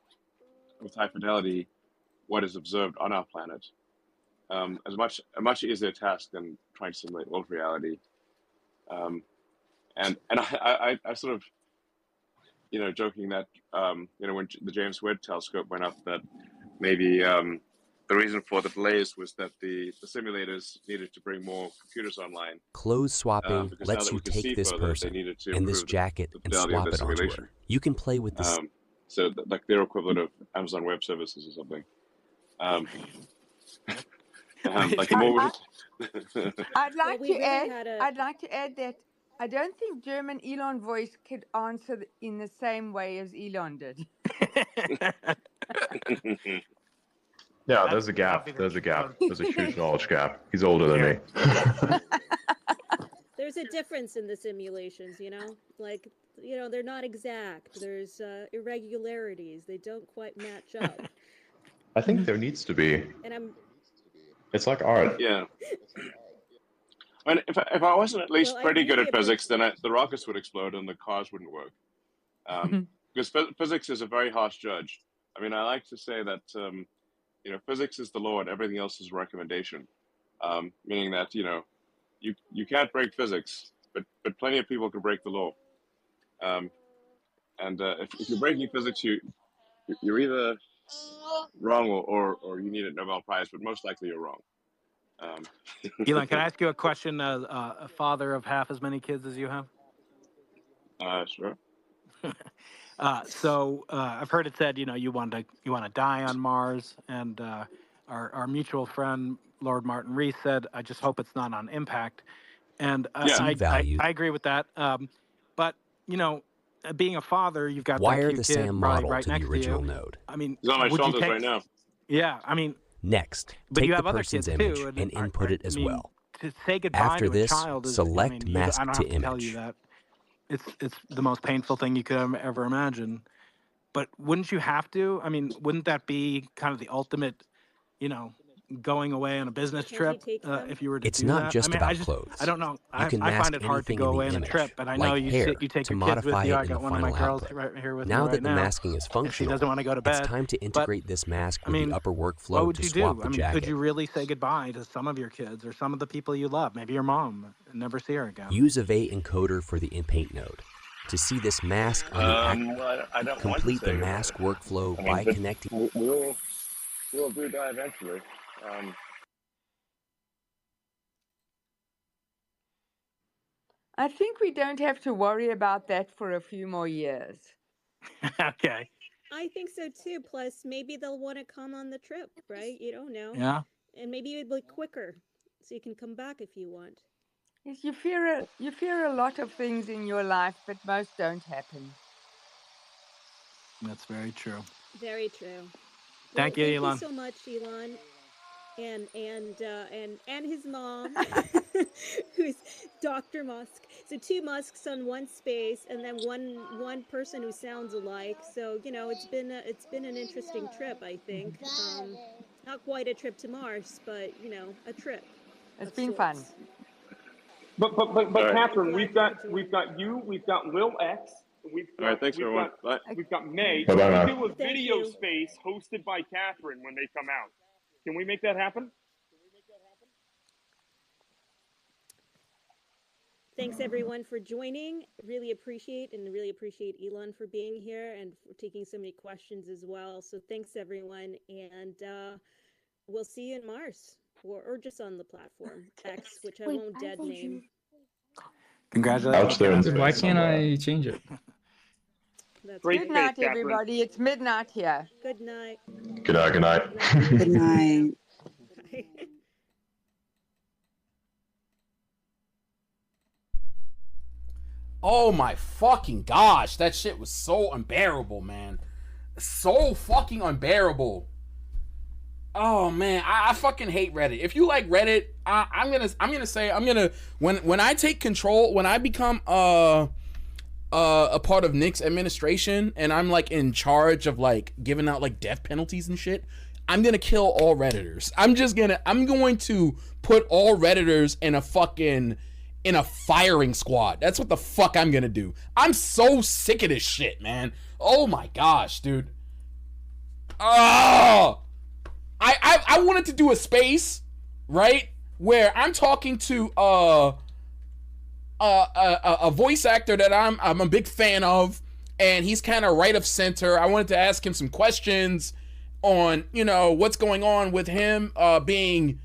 with high fidelity what is observed on our planet. A much easier task than trying to simulate world reality. And I sort of, joking that when the James Webb Telescope went up, that maybe the reason for the delays was that the simulators needed to bring more computers online. Clothes swapping because lets now that you we could take see this further, they person needed to and this improve jacket the and fidelity of swap the it onto simulation. her. You can play with this. So like their equivalent of Amazon Web Services or something. Like the more I'd Well, like we to really add. had a I'd like to add that I don't think German Elon voice could answer in the same way as Elon did. Yeah, there's a gap. There's a gap. There's a huge knowledge gap. He's older than me. there's a difference in the simulations, like they're not exact. There's irregularities. They don't quite match up. I think there needs to be. And It's like art. Yeah. I mean, if I wasn't at least pretty good at physics, then the rockets would explode and the cars wouldn't work. Because physics is a very harsh judge. I mean, I like to say that physics is the law and everything else is a recommendation. Meaning that you can't break physics, but plenty of people can break the law. If you're breaking physics, you're either wrong or you need a Nobel Prize, but most likely you're wrong. Elon, can I ask you a question? A father of half as many kids as you have? Sure. So I've heard it said, you want to die on Mars, and our mutual friend Lord Martin Rees said, "I just hope it's not on impact." And I agree with that. But being a father, you've got Wire that cute the kid SAM model right to next the original to you. node. I mean, he's on my would you shoulders take, right now. Yeah, I mean. Next, But take you the have other person's kids image too, and input it as well. To say goodbye After to this, a child is, select mask I don't to have to tell image. you that. It's the most painful thing you could ever imagine. But wouldn't you have to? I mean, wouldn't that be kind of the ultimate, going away on a business trip if you were to It's do not that? just I mean, about clothes. I don't know. You can I mask find it hard to anything go in the away on a image, trip, but I like know you hair, you take to your kids with modify you. it I in got the one of my final girls output. right here with me Now right that the now. masking is If she functional, doesn't want to go to it's bed, time to but integrate this mask I with mean, the upper what workflow would to you swap do? the I mean, jacket. could you really say goodbye to some of your kids or some of the people you love? Maybe your mom, and never see her again. Use a V encoder for the in-paint node. To see this mask on the Well, I don't complete want to the say mask workflow I mean, by but connecting. we'll do that eventually. I think we don't have to worry about that for a few more years. Okay. I think so too. Plus, maybe they'll want to come on the trip, right? You don't know. Yeah. And maybe it'd be quicker, so you can come back if you want. Yes, you fear a lot of things in your life, but most don't happen. That's very true. Very true. Thank you, Elon. Thank you so much, Elon. and his mom, who's Dr. Musk. So 2 Musks on one space, and then one person who sounds alike. So it's been an interesting trip, I think. Not quite a trip to Mars, but a trip. It's been fun. But Catherine, we've got you, we've got Lil X, all right, thanks everyone. Bye. We've got May. Bye-bye. We'll do a video space hosted by Catherine when they come out. Can we make that happen? Thanks everyone for joining. Really appreciate Elon for being here and for taking so many questions as well. So thanks everyone, and we'll see you in Mars or just on the platform X, which I won't dead name. Congratulations. Why can't I change it? Good night, everybody. It's midnight here. Good night. Good night. Good night. Good night. Oh my fucking gosh, that shit was so unbearable, man. So fucking unbearable. Oh man, I fucking hate Reddit. If you like Reddit, I'm gonna when I take control, when I become a part of Nick's administration and I'm like in charge of like giving out like death penalties and shit, I'm gonna kill all Redditors. I'm going to put all Redditors in a firing squad. That's what the fuck I'm gonna do. I'm so sick of this shit, man. Oh my gosh, dude. Oh, I wanted to do a space, right, where I'm talking to a voice actor that I'm a big fan of, and he's kind of right of center. I wanted to ask him some questions on, what's going on with him being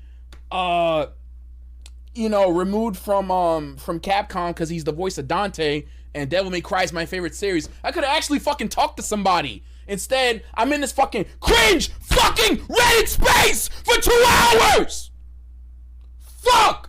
removed from Capcom because he's the voice of Dante, and Devil May Cry is my favorite series. I could have actually fucking talked to somebody. Instead, I'm in this fucking cringe fucking Reddit space for 2 hours! Fuck!